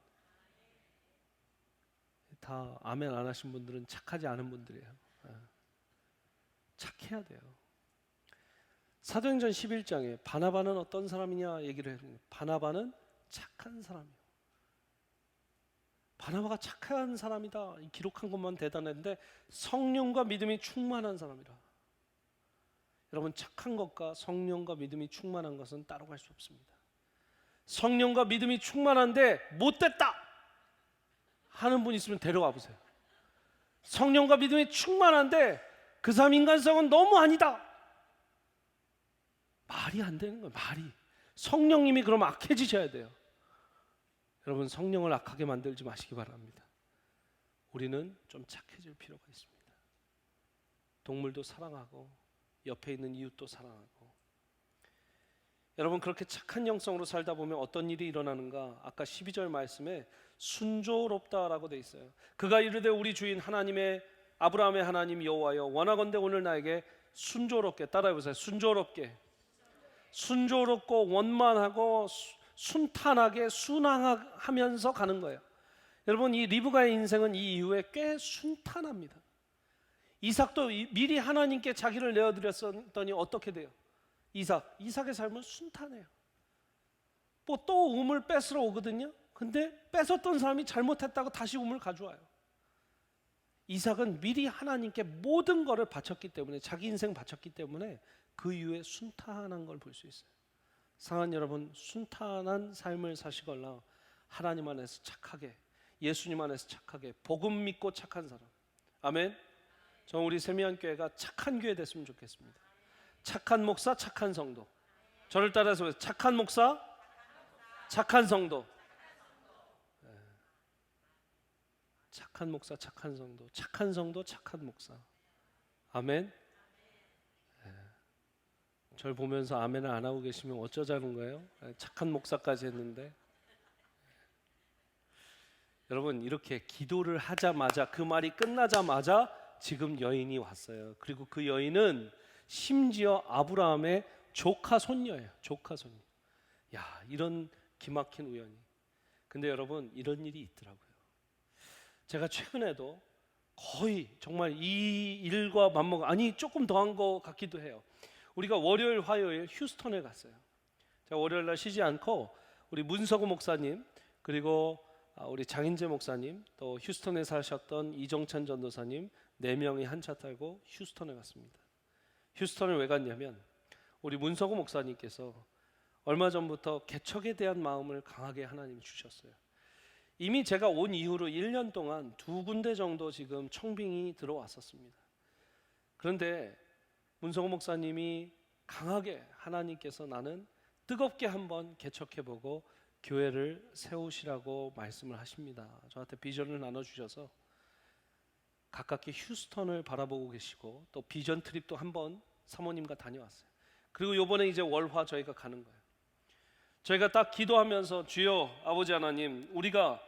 다 아멘 안 하신 분들은 착하지 않은 분들이에요. 착해야 돼요. 사도행전 11장에 바나바는 어떤 사람이냐 얘기를 해요. 바나바는 착한 사람이에요. 바나바가 착한 사람이다 기록한 것만 대단했는데 성령과 믿음이 충만한 사람이라. 여러분, 착한 것과 성령과 믿음이 충만한 것은 따로 갈 수 없습니다. 성령과 믿음이 충만한데 못됐다 하는 분 있으면 데려와 보세요. 성령과 믿음이 충만한데 그 사람 인간성은 너무 아니다, 말이 안 되는 거예요. 말이. 성령님이 그럼 악해지셔야 돼요. 여러분, 성령을 악하게 만들지 마시기 바랍니다. 우리는 좀 착해질 필요가 있습니다. 동물도 사랑하고 옆에 있는 이웃도 사랑하고. 여러분, 그렇게 착한 영성으로 살다 보면 어떤 일이 일어나는가? 아까 12절 말씀에 순조롭다라고 돼 있어요. 그가 이르되 우리 주인 하나님의 아브라함의 하나님 여호와여, 원하건대 오늘 나에게 순조롭게, 따라해 보세요. 순조롭게, 순조롭고 원만하고 순탄하게 순항하면서 가는 거예요. 여러분, 이 리브가의 인생은 이 이후에 꽤 순탄합니다. 이삭도 미리 하나님께 자기를 내어드렸더니 어떻게 돼요? 이삭의 삶은 순탄해요. 뭐 또 우물 뺏으러 오거든요. 근데 뺏었던 사람이 잘못했다고 다시 우물 가져와요. 이삭은 미리 하나님께 모든 것을 바쳤기 때문에, 자기 인생 바쳤기 때문에 그 이후에 순탄한 걸 볼 수 있어요. 사랑하는 여러분, 순탄한 삶을 사시거나 하나님 안에서 착하게, 예수님 안에서 착하게, 복음 믿고 착한 사람. 아멘. 저 우리 세미안교회가 착한 교회 됐으면 좋겠습니다. 착한 목사, 착한 성도. 저를 따라서 착한 목사, 착한 성도. 착한 목사, 착한 성도. 착한 성도, 착한 목사. 아멘. 절 보면서 아멘을 안 하고 계시면 어쩌자는 거예요? 착한 목사까지 했는데. 여러분, 이렇게 기도를 하자마자, 그 말이 끝나자마자 지금 여인이 왔어요. 그리고 그 여인은 심지어 아브라함의 조카 손녀예요. 조카 손녀. 야, 이런 기막힌 우연이. 근데 여러분, 이런 일이 있더라고요. 제가 최근에도 거의 정말 이 일과 맞먹어, 아니 조금 더한 것 같기도 해요. 우리가 월요일, 화요일 휴스턴에 갔어요. 제가 월요일 날 쉬지 않고 우리 문서구 목사님, 그리고 우리 장인재 목사님, 또 휴스턴에 사셨던 이정찬 전도사님 4명이 한 차 타고 휴스턴에 갔습니다. 휴스턴을 왜 갔냐면 우리 문서구 목사님께서 얼마 전부터 개척에 대한 마음을 강하게 하나님이 주셨어요. 이미 제가 온 이후로 1년 동안 2군데 정도 지금 청빙이 들어왔었습니다. 그런데 문성호 목사님이 강하게 하나님께서 나는 뜨겁게 한번 개척해보고 교회를 세우시라고 말씀을 하십니다. 저한테 비전을 나눠주셔서 가깝게 휴스턴을 바라보고 계시고, 또 비전 트립도 한번 사모님과 다녀왔어요. 그리고 이번에 이제 월화 저희가 가는 거예요. 저희가 딱 기도하면서, 주여 아버지 하나님, 우리가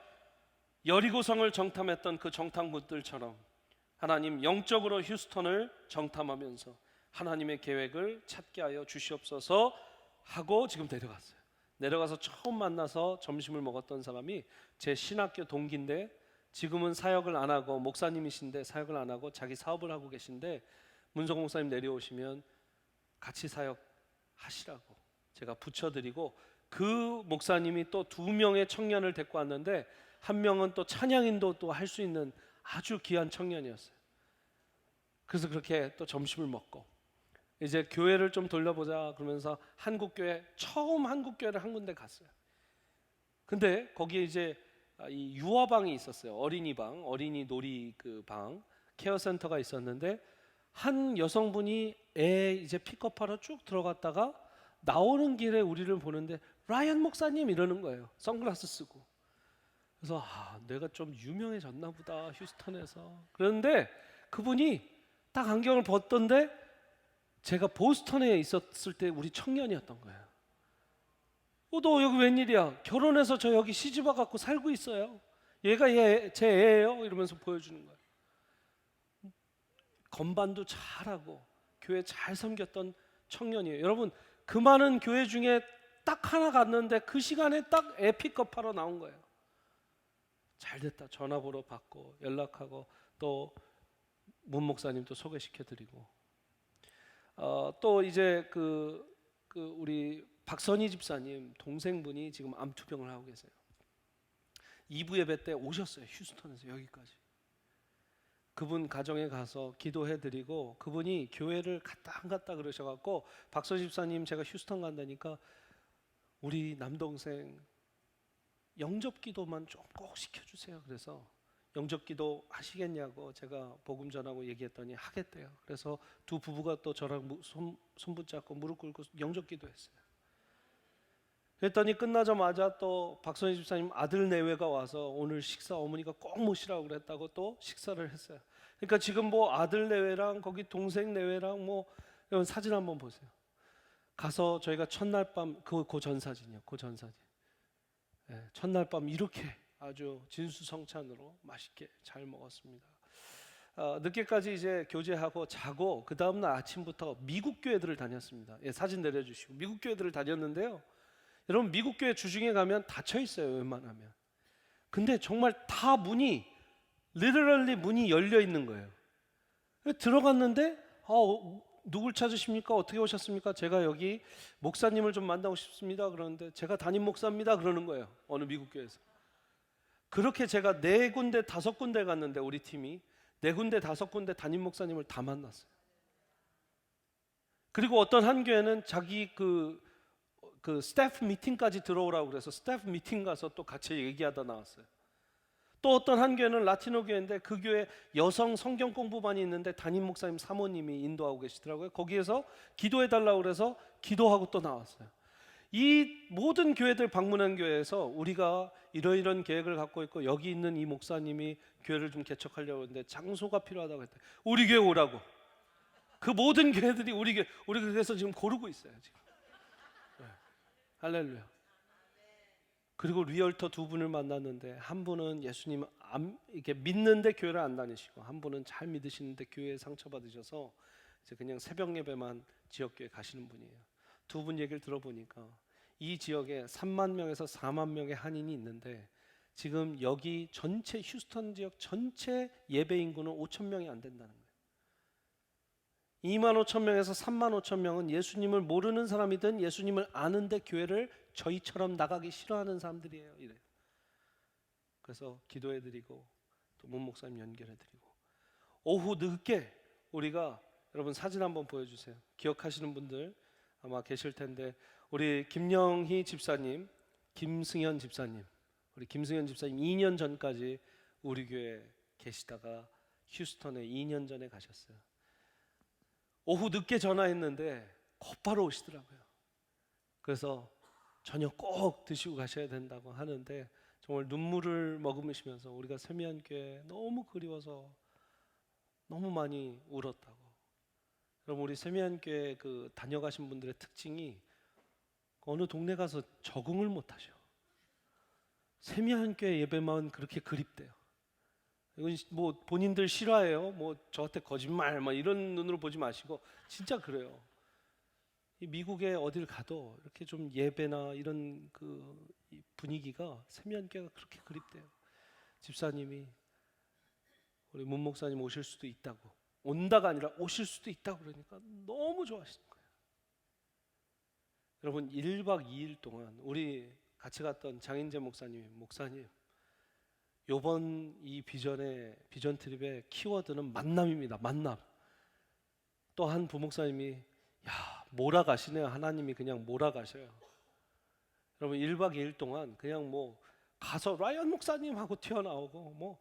여리고성을 정탐했던 그 정탐꾼들처럼 하나님 영적으로 휴스턴을 정탐하면서 하나님의 계획을 찾게 하여 주시옵소서 하고 지금 내려갔어요. 내려가서 처음 만나서 점심을 먹었던 사람이 제 신학교 동기인데 지금은 사역을 안 하고, 목사님이신데 사역을 안 하고 자기 사업을 하고 계신데, 문성호 목사님 내려오시면 같이 사역하시라고 제가 붙여드리고, 그 목사님이 또 2명의 청년을 데리고 왔는데 한 명은 또 찬양인도 또 할 수 있는 아주 귀한 청년이었어요. 그래서 그렇게 또 점심을 먹고 이제 교회를 좀 돌려보자 그러면서 한국교회, 처음 한국교회를 한 군데 갔어요. 근데 거기에 이제 이 유아방이 있었어요. 어린이방, 어린이 놀이 그 방, 케어센터가 있었는데 한 여성분이 애 이제 픽업하러 쭉 들어갔다가 나오는 길에 우리를 보는데 라이언 목사님 이러는 거예요. 선글라스 쓰고. 그래서 내가 좀 유명해졌나 보다 휴스턴에서. 그런데 그분이 딱 안경을 벗던데 제가 보스턴에 있었을 때 우리 청년이었던 거예요. 너 여기 웬일이야? 결혼해서 저 여기 시집 와갖고 살고 있어요. 얘가 제 애예요. 이러면서 보여주는 거예요. 건반도 잘하고 교회 잘 섬겼던 청년이에요. 여러분, 그 많은 교회 중에 딱 하나 갔는데 그 시간에 딱 에픽컵하러 나온 거예요. 잘 됐다. 전화번호 받고 연락하고 또 문 목사님도 소개시켜드리고 또 이제 우리 박선희 집사님 동생분이 지금 암 투병을 하고 계세요. 2부 예배 때 오셨어요. 휴스턴에서 여기까지. 그분 가정에 가서 기도해드리고 그분이 교회를 갔다 안 갔다 그러셔갖고 박선희 집사님 제가 휴스턴 간다니까 우리 남동생 영접기도만 좀 꼭 시켜주세요. 그래서 영접기도 하시겠냐고 제가 복음 전하고 얘기했더니 하겠대요. 그래서 두 부부가 또 저랑 손 붙잡고 무릎 꿇고 영접기도 했어요. 그랬더니 끝나자마자 또 박선희 집사님 아들 내외가 와서 오늘 식사 어머니가 꼭 모시라고 그랬다고 또 식사를 했어요. 그러니까 지금 뭐 아들 내외랑 거기 동생 내외랑 뭐 여러분 사진 한번 보세요. 가서 저희가 첫날 밤 그 전 사진이요. 그 전 사진. 네, 첫날 밤 이렇게 아주 진수성찬으로 맛있게 잘 먹었습니다. 늦게까지 이제 교제하고 자고 그 다음날 아침부터 미국 교회들을 다녔습니다. 예, 사진 내려주시고 미국 교회들을 다녔는데요. 여러분 미국 교회 주중에 가면 닫혀 있어요. 웬만하면. 근데 정말 다 문이 literally 문이 열려 있는 거예요. 들어갔는데 누굴 찾으십니까? 어떻게 오셨습니까? 제가 여기 목사님을 좀 만나고 싶습니다. 그러는데 제가 담임 목사입니다. 그러는 거예요. 어느 미국 교회에서. 그렇게 제가 4군데 5군데 갔는데 우리 팀이 4군데 5군데 담임 목사님을 다 만났어요. 그리고 어떤 한 교회는 자기 그 스태프 미팅까지 들어오라고 그래서 스태프 미팅 가서 또 같이 얘기하다 나왔어요. 또 어떤 한 교회는 라티노 교회인데 그 교회 여성 성경 공부반이 있는데 담임 목사님 사모님이 인도하고 계시더라고요. 거기에서 기도해 달라고 그래서 기도하고 또 나왔어요. 이 모든 교회들 방문한 교회에서 우리가 이러이런 계획을 갖고 있고 여기 있는 이 목사님이 교회를 좀 개척하려고 하는데 장소가 필요하다고 했대. 우리 교회 오라고. 그 모든 교회들이 우리 교회에서 지금 고르고 있어요. 지금. 네. 할렐루야. 그리고 리얼터 2분을 만났는데 한 분은 예수님 이렇게 믿는데 교회를 안 다니시고 한 분은 잘 믿으시는데 교회에 상처받으셔서 이제 그냥 새벽 예배만 지역교회 가시는 분이에요. 2분 얘기를 들어보니까 이 지역에 3만 명에서 4만 명의 한인이 있는데 지금 여기 전체 휴스턴 지역 전체 예배 인구는 5천 명이 안 된다는 거예요. 2만 5천 명에서 3만 5천 명은 예수님을 모르는 사람이든 예수님을 아는데 교회를 저희처럼 나가기 싫어하는 사람들이에요. 이래요. 그래서 기도해드리고 또 문 목사님 연결해드리고 오후 늦게 우리가 여러분 사진 한번 보여주세요. 기억하시는 분들 아마 계실 텐데 우리 김영희 집사님, 김승현 집사님, 우리 김승현 집사님 2년 전까지 우리 교회에 계시다가 휴스턴에 2년 전에 가셨어요. 오후 늦게 전화했는데 곧바로 오시더라고요. 그래서 저녁 꼭 드시고 가셔야 된다고 하는데 정말 눈물을 머금으시면서 우리가 세미한교회 너무 그리워서 너무 많이 울었다고. 여러분 우리 세미한교회 그 다녀가신 분들의 특징이 어느 동네 가서 적응을 못하셔. 세미한교회 예배만 그렇게 그립대요. 이건 뭐 본인들 싫어해요. 뭐 저한테 거짓말 막 이런 눈으로 보지 마시고 진짜 그래요. 이 미국에 어딜 가도 이렇게 좀 예배나 이런 그 분위기가 세미한교회가 그렇게 그립대요. 집사님이 우리 문 목사님 오실 수도 있다고 온다가 아니라 오실 수도 있다고 그러니까 너무 좋아하시는 거예요. 여러분 1박 2일 동안 우리 같이 갔던 장인재 목사님 요번 이 비전 트립의 키워드는 만남입니다. 만남. 또 한 부목사님이 야 몰아가시네요. 하나님이 그냥 몰아가셔요. 여러분 1박 2일 동안 그냥 뭐 가서 라이언 목사님 하고 튀어나오고 뭐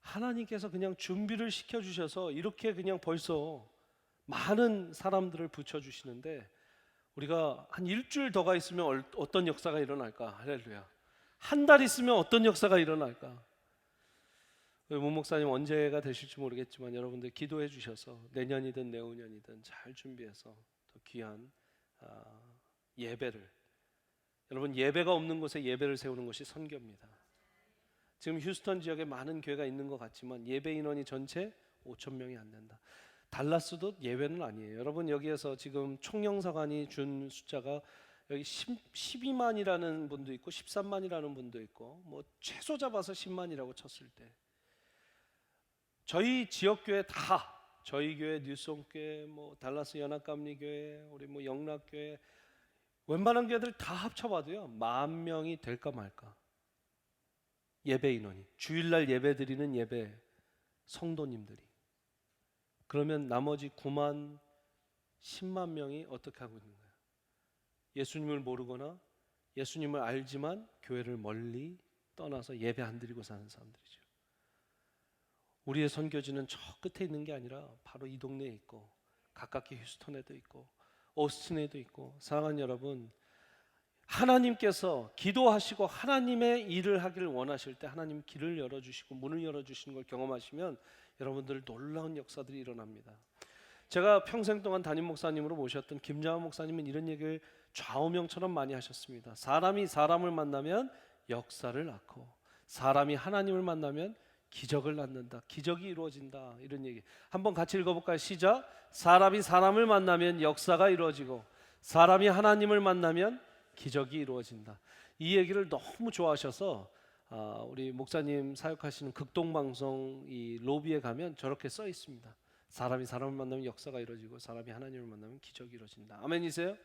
하나님께서 그냥 준비를 시켜주셔서 이렇게 그냥 벌써 많은 사람들을 붙여주시는데 우리가 한 일주일 더 가 있으면 어떤 역사가 일어날까? 할렐루야. 한 달 있으면 어떤 역사가 일어날까? 문 목사님 언제가 되실지 모르겠지만 여러분들 기도해 주셔서 내년이든 내후년이든 잘 준비해서 더 귀한 예배를 여러분 예배가 없는 곳에 예배를 세우는 것이 선교입니다. 지금 휴스턴 지역에 많은 교회가 있는 것 같지만 예배 인원이 전체 5천 명이 안 된다. 달라스도 예외는 아니에요. 여러분 여기에서 지금 총영사관이 준 숫자가 여기 12만이라는 분도 있고 13만이라는 분도 있고 뭐 최소 잡아서 10만이라고 쳤을 때 저희 지역교회 다 저희 교회 뉴송교회 뭐 달라스 연합감리교회 우리 뭐 영락교회 웬만한 교회들 다 합쳐봐도요 10,000명이 될까 말까. 예배 인원이 주일날 예배 드리는 예배 성도님들이 그러면 나머지 9만 10만 명이 어떻게 하고 있는 거예요? 예수님을 모르거나 예수님을 알지만 교회를 멀리 떠나서 예배 안 드리고 사는 사람들이죠. 우리의 선교지는 저 끝에 있는 게 아니라 바로 이 동네에 있고 가깝게 휴스턴에도 있고 오스틴에도 있고 사랑하는 여러분 하나님께서 기도하시고 하나님의 일을 하기를 원하실 때 하나님 길을 열어주시고 문을 열어주시는 걸 경험하시면 여러분들 놀라운 역사들이 일어납니다. 제가 평생 동안 담임 목사님으로 모셨던 김장환 목사님은 이런 얘기를 좌우명처럼 많이 하셨습니다. 사람이 사람을 만나면 역사를 낳고 사람이 하나님을 만나면 기적을 낳는다. 기적이 이루어진다. 이런 얘기 한번 같이 읽어볼까요? 시작. 사람이 사람을 만나면 역사가 이루어지고 사람이 하나님을 만나면 기적이 이루어진다. 이 얘기를 너무 좋아하셔서 우리 목사님 사역하시는 극동방송 이 로비에 가면 저렇게 써 있습니다. 사람이 사람을 만나면 역사가 이루어지고 사람이 하나님을 만나면 기적이 이루어진다. 아멘이세요?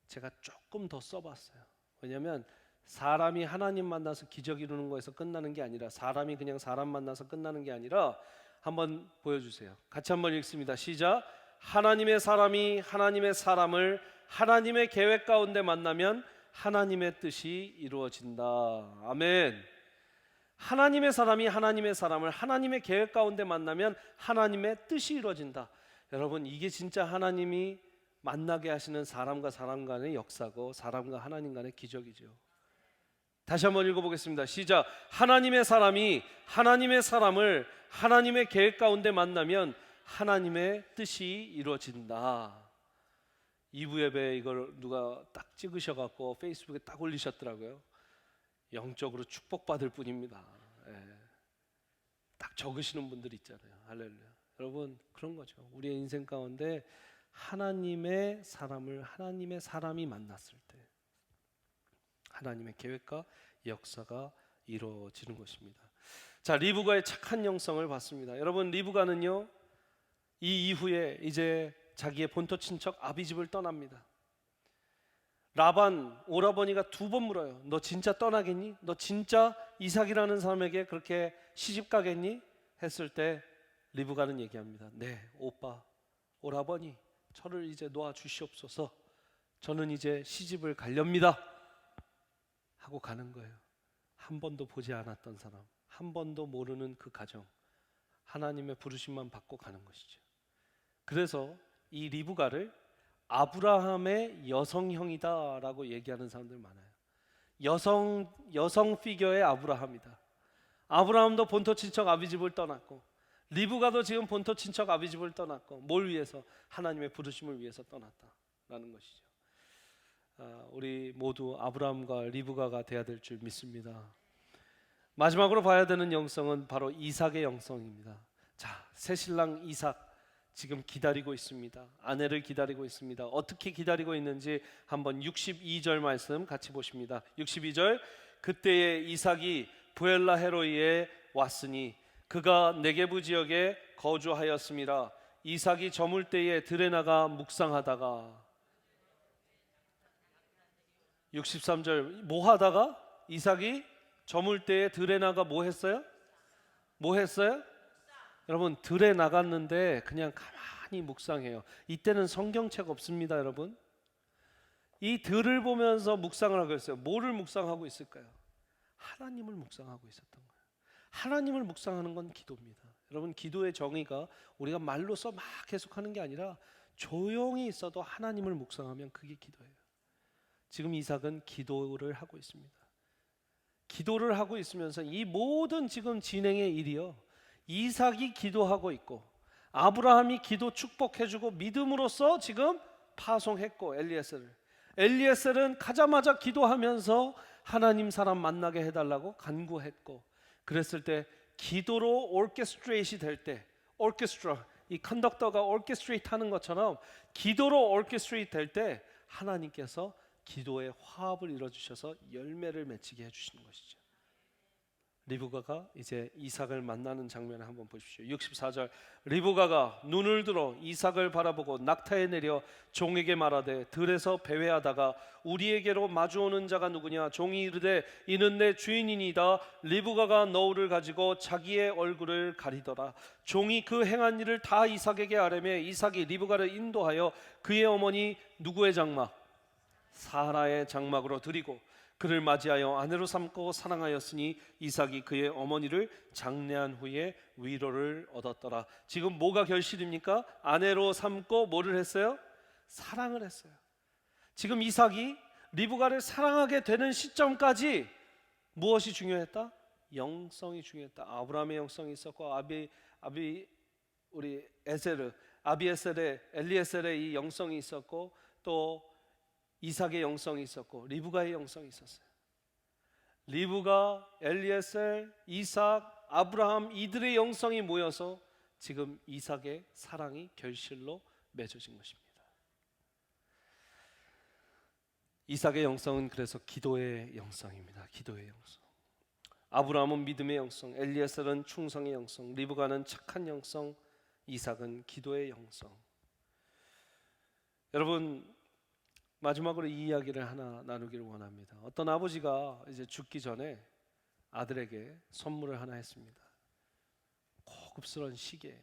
제가 조금 더 써봤어요. 왜냐하면 사람이 하나님 만나서 기적 이루는 거에서 끝나는 게 아니라 사람이 그냥 사람 만나서 끝나는 게 아니라 한번 보여주세요. 같이 한번 읽습니다. 시작. 하나님의 사람이 하나님의 사람을 하나님의 계획 가운데 만나면 하나님의 뜻이 이루어진다. 아멘. 하나님의 사람이 하나님의 사람을 하나님의 계획 가운데 만나면 하나님의 뜻이 이루어진다. 여러분 이게 진짜 하나님이 만나게 하시는 사람과 사람 간의 역사고 사람과 하나님 간의 기적이죠. 다시 한번 읽어보겠습니다. 시작. 하나님의 사람이 하나님의 사람을 하나님의 계획 가운데 만나면 하나님의 뜻이 이루어진다. 2부 예배 이걸 누가 딱 찍으셔갖고 페이스북에 딱 올리셨더라고요. 영적으로 축복받을 뿐입니다. 예. 딱 적으시는 분들 있잖아요. 할렐루야. 여러분 그런 거죠. 우리의 인생 가운데 하나님의 사람을 하나님의 사람이 만났을 때 하나님의 계획과 역사가 이루어지는 것입니다. 자, 리브가의 착한 영성을 봤습니다. 여러분 리브가는요 이 이후에 이제 자기의 본토 친척 아비집을 떠납니다. 라반 오라버니가 2번 물어요. 너 진짜 떠나겠니? 너 진짜 이삭이라는 사람에게 그렇게 시집 가겠니? 했을 때 리브가는 얘기합니다. 네 오빠 오라버니 저를 이제 놓아 주시옵소서. 저는 이제 시집을 가렵니다 하고 가는 거예요. 한 번도 보지 않았던 사람, 한 번도 모르는 그 가정, 하나님의 부르심만 받고 가는 것이죠. 그래서 이 리브가를 아브라함의 여성형이다라고 얘기하는 사람들 많아요. 여성 피겨의 아브라함이다. 아브라함도 본토 친척 아비집을 떠났고 리브가도 지금 본토 친척 아비집을 떠났고 뭘 위해서? 하나님의 부르심을 위해서 떠났다라는 것이죠. 우리 모두 아브라함과 리브가가 돼야 될 줄 믿습니다. 마지막으로 봐야 되는 영성은 바로 이삭의 영성입니다. 자, 새신랑 이삭 지금 기다리고 있습니다. 아내를 기다리고 있습니다. 어떻게 기다리고 있는지 한번 62절 말씀 같이 보십니다. 62절. 그때에 이삭이 부엘라 헤로이에 왔으니 그가 네게부 지역에 거주하였습니다. 이삭이 저물 때에 들에 나가 묵상하다가 63절. 뭐 하다가? 이삭이 저물 때에 들에 나가 뭐 했어요? 뭐 했어요? 여러분 들에 나갔는데 그냥 가만히 묵상해요. 이때는 성경책 없습니다. 여러분 이 들을 보면서 묵상을 하고 있어요. 뭐를 묵상하고 있을까요? 하나님을 묵상하고 있었던 거예요. 하나님을 묵상하는 건 기도입니다. 여러분 기도의 정의가 우리가 말로써 막 계속하는 게 아니라 조용히 있어도 하나님을 묵상하면 그게 기도예요. 지금 이삭은 기도를 하고 있습니다. 기도를 하고 있으면서 이 모든 지금 진행의 일이요 이삭이 기도하고 있고 아브라함이 기도 축복해주고 믿음으로써 지금 파송했고 엘리에셀은 가자마자 기도하면서 하나님 사람 만나게 해달라고 간구했고 그랬을 때 기도로 오케스트레이트이 될 때 오케스트라 이 컨덕터가 오케스트레이트 하는 것처럼 기도로 오케스트레이트 될 때 하나님께서 기도의 화합을 이뤄주셔서 열매를 맺히게 해주시는 것이죠. 리브가가 이제 이삭을 만나는 장면을 한번 보십시오. 64절, 리브가가 눈을 들어 이삭을 바라보고 낙타에 내려 종에게 말하되 들에서 배회하다가 우리에게로 마주오는 자가 누구냐? 종이 이르되 이는 내 주인이니이다. 리브가가 너울을 가지고 자기의 얼굴을 가리더라. 종이 그 행한 일을 다 이삭에게 아뢰매 이삭이 리브가를 인도하여 그의 어머니 누구의 장막? 사라의 장막으로 드리고 그를 맞이하여 아내로 삼고 사랑하였으니 이삭이 그의 어머니를 장례한 후에 위로를 얻었더라. 지금 뭐가 결실입니까? 아내로 삼고 뭐를 했어요? 사랑을 했어요. 지금 이삭이 리브가를 사랑하게 되는 시점까지 무엇이 중요했다? 영성이 중요했다. 아브라함의 영성이 있었고 우리 아비에셀의 엘리에셀의 이 영성이 있었고 또 이삭의 영성이 있었고 리브가의 영성이 있었어요. 리브가, 엘리에셀, 이삭, 아브라함 이들의 영성이 모여서 지금 이삭의 사랑이 결실로 맺어진 것입니다. 이삭의 영성은 그래서 기도의 영성입니다. 기도의 영성. 아브라함은 믿음의 영성, 엘리에셀은 충성의 영성, 리브가는 착한 영성, 이삭은 기도의 영성. 여러분, 마지막으로 이 이야기를 하나 나누기를 원합니다. 어떤 아버지가 이제 죽기 전에 아들에게 선물을 하나 했습니다. 고급스러운 시계예요.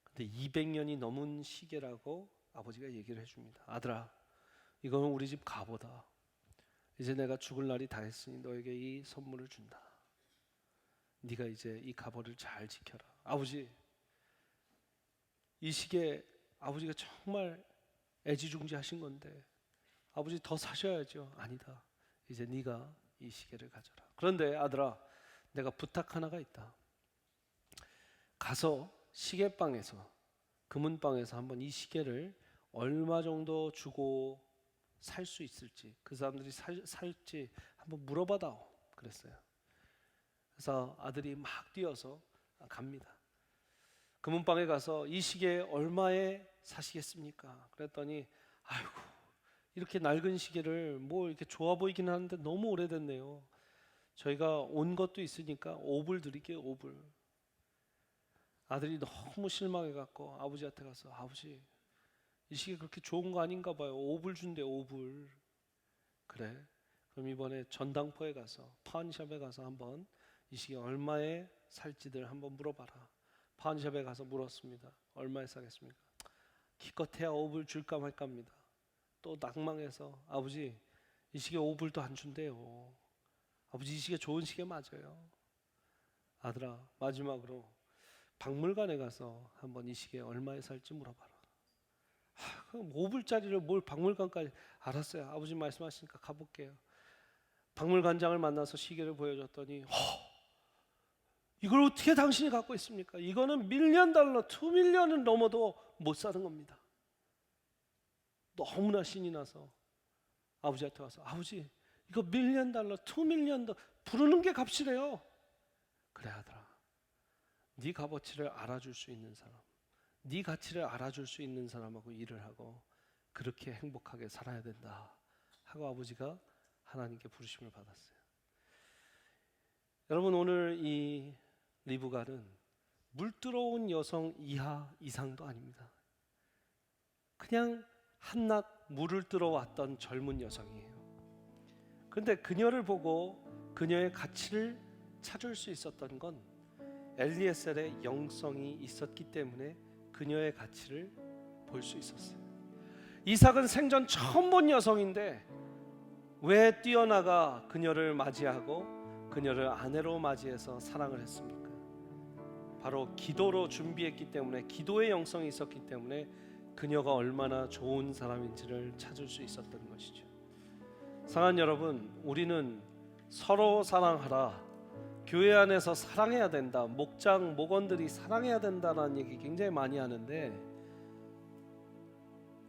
근데 200년이 넘은 시계라고 아버지가 얘기를 해줍니다. 아들아, 이거는 우리 집 갑오다. 이제 내가 죽을 날이 다 했으니 너에게 이 선물을 준다. 네가 이제 이 갑오를 잘 지켜라. 아버지, 이 시계 아버지가 정말 애지중지하신 건데 아버지 더 사셔야죠. 아니다. 이제 네가 이 시계를 가져라. 그런데 아들아, 내가 부탁 하나가 있다. 가서 시계방에서 금은방에서 한번 이 시계를 얼마 정도 주고 살 수 있을지 그 사람들이 살지 한번 물어봐다오 그랬어요. 그래서 아들이 막 뛰어서 갑니다. 금은방에 가서 이 시계 얼마에 사시겠습니까? 그랬더니 아이고 이렇게 낡은 시계를 뭐 이렇게 좋아 보이긴 하는데 너무 오래됐네요. 저희가 온 것도 있으니까 5불 드릴게요. 5불. 아들이 너무 실망해갖고 아버지한테 가서 아버지 이 시계 그렇게 좋은 거 아닌가 봐요. 5불 준대 5불. 그래 그럼 이번에 전당포에 가서 파운샵에 가서 한번 이 시계 얼마에 살지들 한번 물어봐라. 파운샵에 가서 물었습니다. 얼마에 사겠습니까? 기껏해야 5불 줄까 말까 합니다. 또 낭망해서 아버지 이 시계 5불도 안 준대요. 아버지 이 시계 좋은 시계 맞아요. 아들아 마지막으로 박물관에 가서 한번 이 시계 얼마에 살지 물어봐라. 그럼 5불짜리를 뭘 박물관까지. 알았어요. 아버지 말씀하시니까 가볼게요. 박물관장을 만나서 시계를 보여줬더니 이걸 어떻게 당신이 갖고 있습니까? 이거는 밀리언 달러, 2밀리언은 넘어도 못 사는 겁니다. 너무나 신이 나서 아버지한테 와서 아버지 이거 밀리언 달러, 2밀리언 달러 부르는 게 값이래요. 그래 아들아, 네 값어치를 알아줄 수 있는 사람, 네 가치를 알아줄 수 있는 사람하고 일을 하고 그렇게 행복하게 살아야 된다 하고 아버지가 하나님께 부르심을 받았어요. 여러분 오늘 이 리브가는 물들어온 여성 이하 이상도 아닙니다. 그냥 한낱 물을 들어왔던 젊은 여성이에요. 그런데 그녀를 보고 그녀의 가치를 찾을 수 있었던 건 엘리에셀의 영성이 있었기 때문에 그녀의 가치를 볼 수 있었어요. 이삭은 생전 처음 본 여성인데 왜 뛰어나가 그녀를 맞이하고 그녀를 아내로 맞이해서 사랑을 했습니까? 바로 기도로 준비했기 때문에, 기도의 영성이 있었기 때문에 그녀가 얼마나 좋은 사람인지를 찾을 수 있었던 것이죠. 사랑하는 여러분, 우리는 서로 사랑하라, 교회 안에서 사랑해야 된다, 목장, 목원들이 사랑해야 된다는 얘기 굉장히 많이 하는데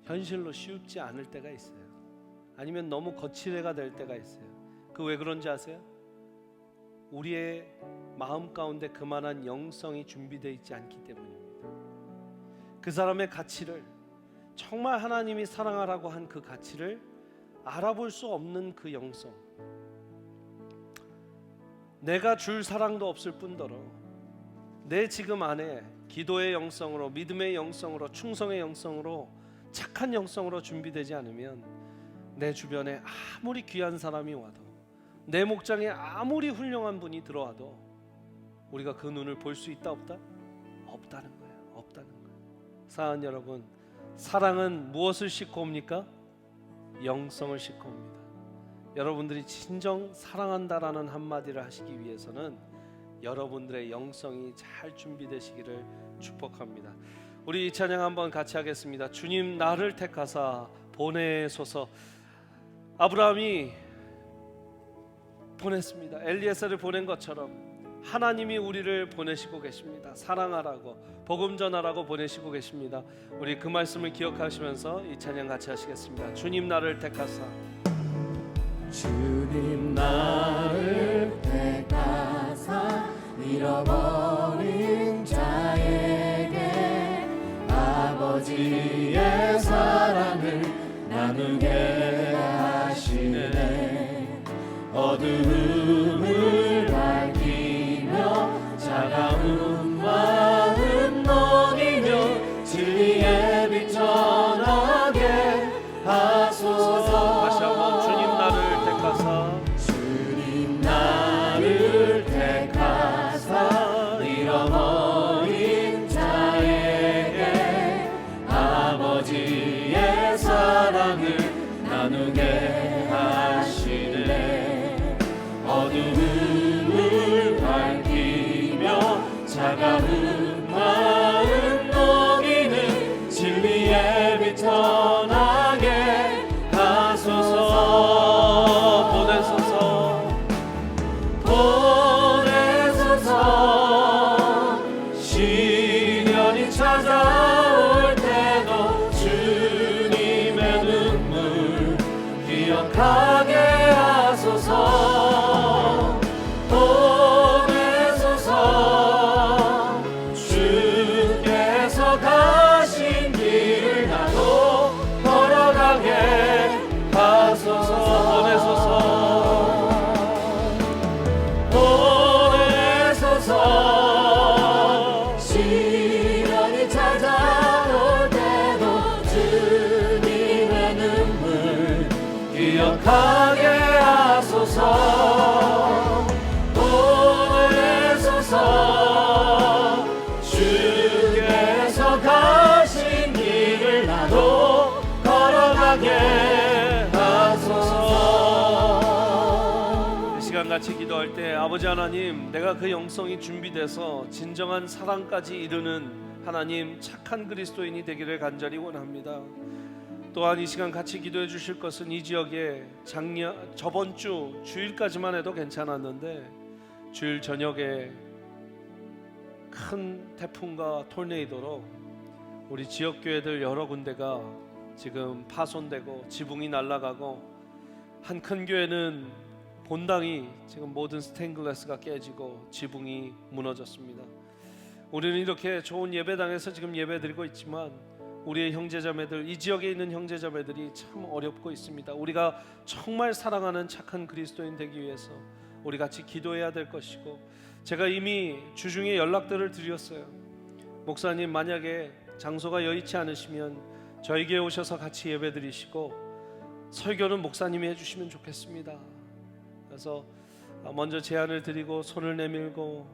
현실로 쉽지 않을 때가 있어요. 아니면 너무 거칠애가 될 때가 있어요. 그 왜 그런지 아세요? 우리의 마음 가운데 그만한 영성이 준비되어 있지 않기 때문입니다. 그 사람의 가치를, 정말 하나님이 사랑하라고 한 그 가치를 알아볼 수 없는 그 영성, 내가 줄 사랑도 없을 뿐더러 내 지금 안에 기도의 영성으로, 믿음의 영성으로, 충성의 영성으로, 착한 영성으로 준비되지 않으면 내 주변에 아무리 귀한 사람이 와도, 내 목장에 아무리 훌륭한 분이 들어와도 우리가 그 눈을 볼 수 있다 없다? 없다는 거예요. 없다는 거예요. 사랑하는 여러분, 사랑은 무엇을 싣고 옵니까? 영성을 싣고 옵니다. 여러분들이 진정 사랑한다라는 한마디를 하시기 위해서는 여러분들의 영성이 잘 준비되시기를 축복합니다. 우리 이 찬양 한번 같이 하겠습니다. 주님 나를 택하사 보내소서. 아브라함이 보냈습니다. 엘리에셀을 보낸 것처럼 하나님이 우리를 보내시고 계십니다. 사랑하라고, 복음 전하라고 보내시고 계십니다. 우리 그 말씀을 기억하시면서 이 찬양 같이 하시겠습니다. 주님 나를 택하사, 주님 나를 택하사 잃어버린 자에게 아버지의 사랑을 나누게 하시네. 어두움을 밝히며 차가운 마음 녹이며 진리의 빛 전하게 하소서. 다시 한번 주님 나를 택하사, 주님 나를 택하사 잃어버린 자에게 아버지의 사랑을 나누게 하시네. 어두움을 밝히며 차가운 마음 녹이는 진리의 빛 전하게 하소서. 보내소서. 시련이 찾아올 때도 주님의 눈물 기억하게 하소서. 보내소서. 주께서 가신 길을 나도 걸어가게 하소서. 보내소서. 시련이 찾아올 때도 주님의 눈물 기억하게 하소서. 보내소서. 주께서 가신 길을 나도 걸어가게 하소서. 이 시간 같이 기도할 때 아버지 하나님, 내가 그 영성이 준비돼서 진정한 사랑까지 이루는 하나님 착한 그리스도인이 되기를 간절히 원합니다. 또한 이 시간 같이 기도해 주실 것은 이 지역에 저번 주 주일까지만 해도 괜찮았는데 주일 저녁에 큰 태풍과 토네이도로 우리 지역 교회들 여러 군데가 지금 파손되고 지붕이 날아가고, 한 큰 교회는 본당이 지금 모든 스테인글라스가 깨지고 지붕이 무너졌습니다. 우리는 이렇게 좋은 예배당에서 지금 예배드리고 있지만 우리의 형제자매들, 이 지역에 있는 형제자매들이 참 어렵고 있습니다. 우리가 정말 사랑하는 착한 그리스도인 되기 위해서 우리 같이 기도해야 될 것이고, 제가 이미 주중에 연락들을 드렸어요. 목사님, 만약에 장소가 여의치 않으시면 저희 교회 오셔서 같이 예배드리시고 설교는 목사님이 해주시면 좋겠습니다. 그래서 먼저 제안을 드리고 손을 내밀고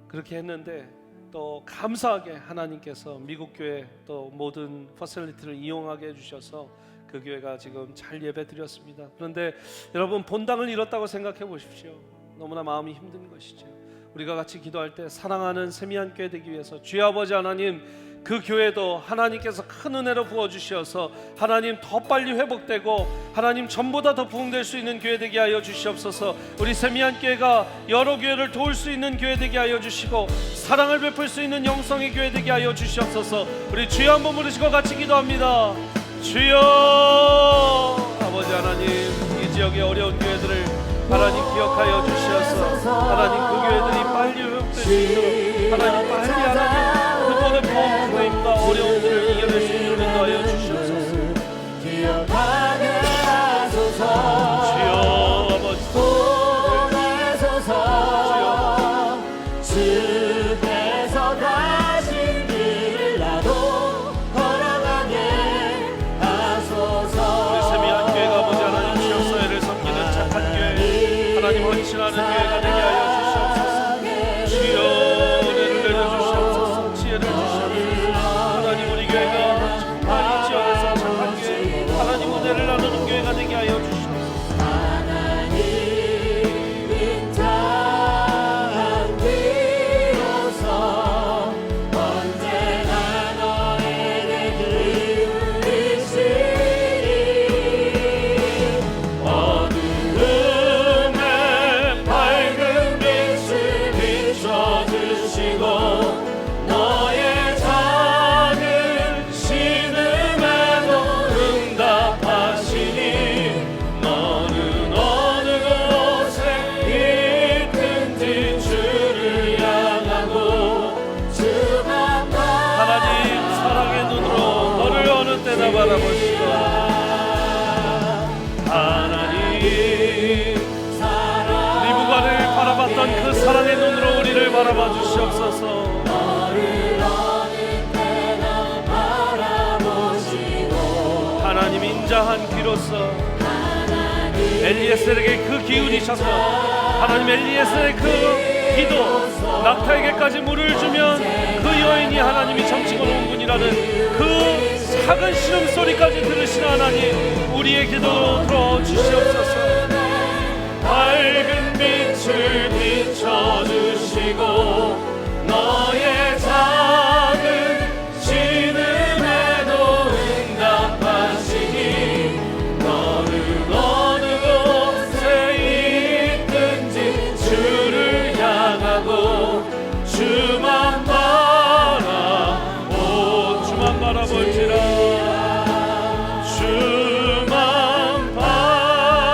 그렇게 했는데, 또 감사하게 하나님께서 미국 교회 또 모든 퍼실리티를 이용하게 해주셔서 그 교회가 지금 잘 예배드렸습니다. 그런데 여러분, 본당을 잃었다고 생각해 보십시오. 너무나 마음이 힘든 것이죠. 우리가 같이 기도할 때 사랑하는 세미한 교회 되기 위해서 주의 아버지 하나님, 그 교회도 하나님께서 큰 은혜로 부어주셔서 하나님 더 빨리 회복되고 하나님 전보다 더 부흥될 수 있는 교회 되게 하여 주시옵소서. 우리 세미한 교회가 여러 교회를 도울 수 있는 교회 되게 하여 주시고 사랑을 베풀 수 있는 영성의 교회 되게 하여 주시옵소서. 우리 주여 한번 부르시고 같이 기도합니다. 주여. 아버지 하나님, 이 지역의 어려운 교회들을 하나님 기억하여 주시옵소서. 하나님 그 교회들이 빨리 회복될 수 있도록 하나님 빨리 하나님 그 모든 바라봐 주시옵소서. 너를 어느 때나 바라보시고 하나님 인자한 귀로서 엘리에셀에게 그 기운이셔서 하나님 엘리에셀의 그 기도 낙타에게까지 물을 주면 그 여인이 하나님이 점치고 놓은 분이라는 그 작은 신음소리까지 들으시는 하나님, 우리의 기도 들어주시옵소서. 밝은 빛을 비춰주시고 너의 작은 신음에도 응답하시니 너는 어느 곳에 있든지 주를 향하고 주만 바라보 주만 바라볼지라. 주만 바라보지라.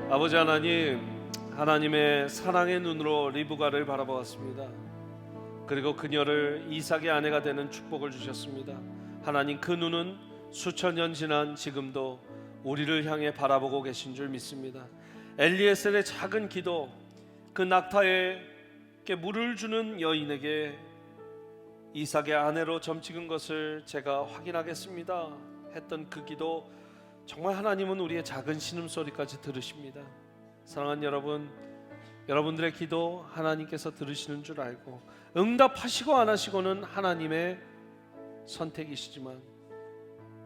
아버지 하나님, 하나님의 사랑의 눈으로 리브가를 바라보았습니다. 그리고 그녀를 이삭의 아내가 되는 축복을 주셨습니다. 하나님, 그 눈은 수천 년 지난 지금도 우리를 향해 바라보고 계신 줄 믿습니다. 엘리에셀의 작은 기도, 그 낙타에게 물을 주는 여인에게 이삭의 아내로 점찍은 것을 제가 확인하겠습니다 했던 그 기도, 정말 하나님은 우리의 작은 신음소리까지 들으십니다. 사랑하는 여러분, 여러분들의 기도 하나님께서 들으시는 줄 알고 응답하시고 안 하시고는 하나님의 선택이시지만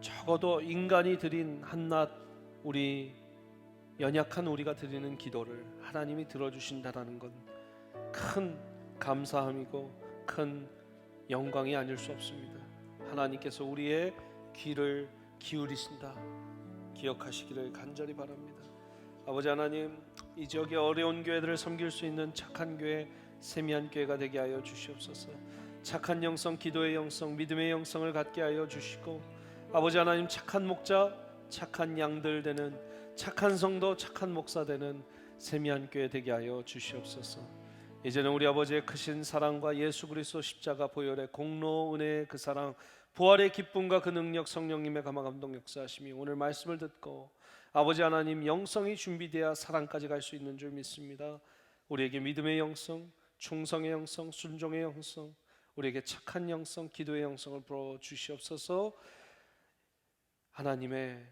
적어도 인간이 드린 한낱 우리 연약한 우리가 드리는 기도를 하나님이 들어주신다라는 건 큰 감사함이고 큰 영광이 아닐 수 없습니다. 하나님께서 우리의 귀를 기울이신다 기억하시기를 간절히 바랍니다. 아버지 하나님, 이 지역의 어려운 교회들을 섬길 수 있는 착한 교회, 세미한 교회가 되게 하여 주시옵소서. 착한 영성, 기도의 영성, 믿음의 영성을 갖게 하여 주시고, 아버지 하나님, 착한 목자, 착한 양들 되는 착한 성도, 착한 목사 되는 세미한 교회 되게 하여 주시옵소서. 이제는 우리 아버지의 크신 사랑과 예수 그리스도 십자가 보혈의 공로 은혜의 그 사랑, 부활의 기쁨과 그 능력, 성령님의 감화 감동 역사하심이 오늘 말씀을 듣고 아버지 하나님, 영성이 준비되어야 사랑까지 갈 수 있는 줄 믿습니다. 우리에게 믿음의 영성, 충성의 영성, 순종의 영성, 우리에게 착한 영성, 기도의 영성을 불어 주시옵소서. 하나님의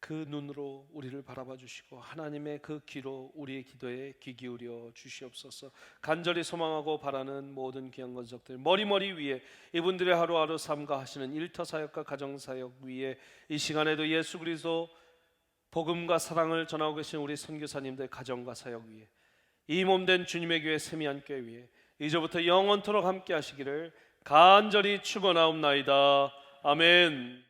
그 눈으로 우리를 바라봐 주시고 하나님의 그 귀로 우리의 기도에 귀 기울여 주시옵소서. 간절히 소망하고 바라는 모든 귀한 권속들 머리머리 위에 이분들의 하루하루 삶과 하시는 일터사역과 가정사역 위에 이 시간에도 예수 그리스도 복음과 사랑을 전하고 계신 우리 선교사님들 가정과 사역 위에 이 몸된 주님의 교회 세미한 교회 위에 이제부터 영원토록 함께 하시기를 간절히 축원하옵나이다. 아멘.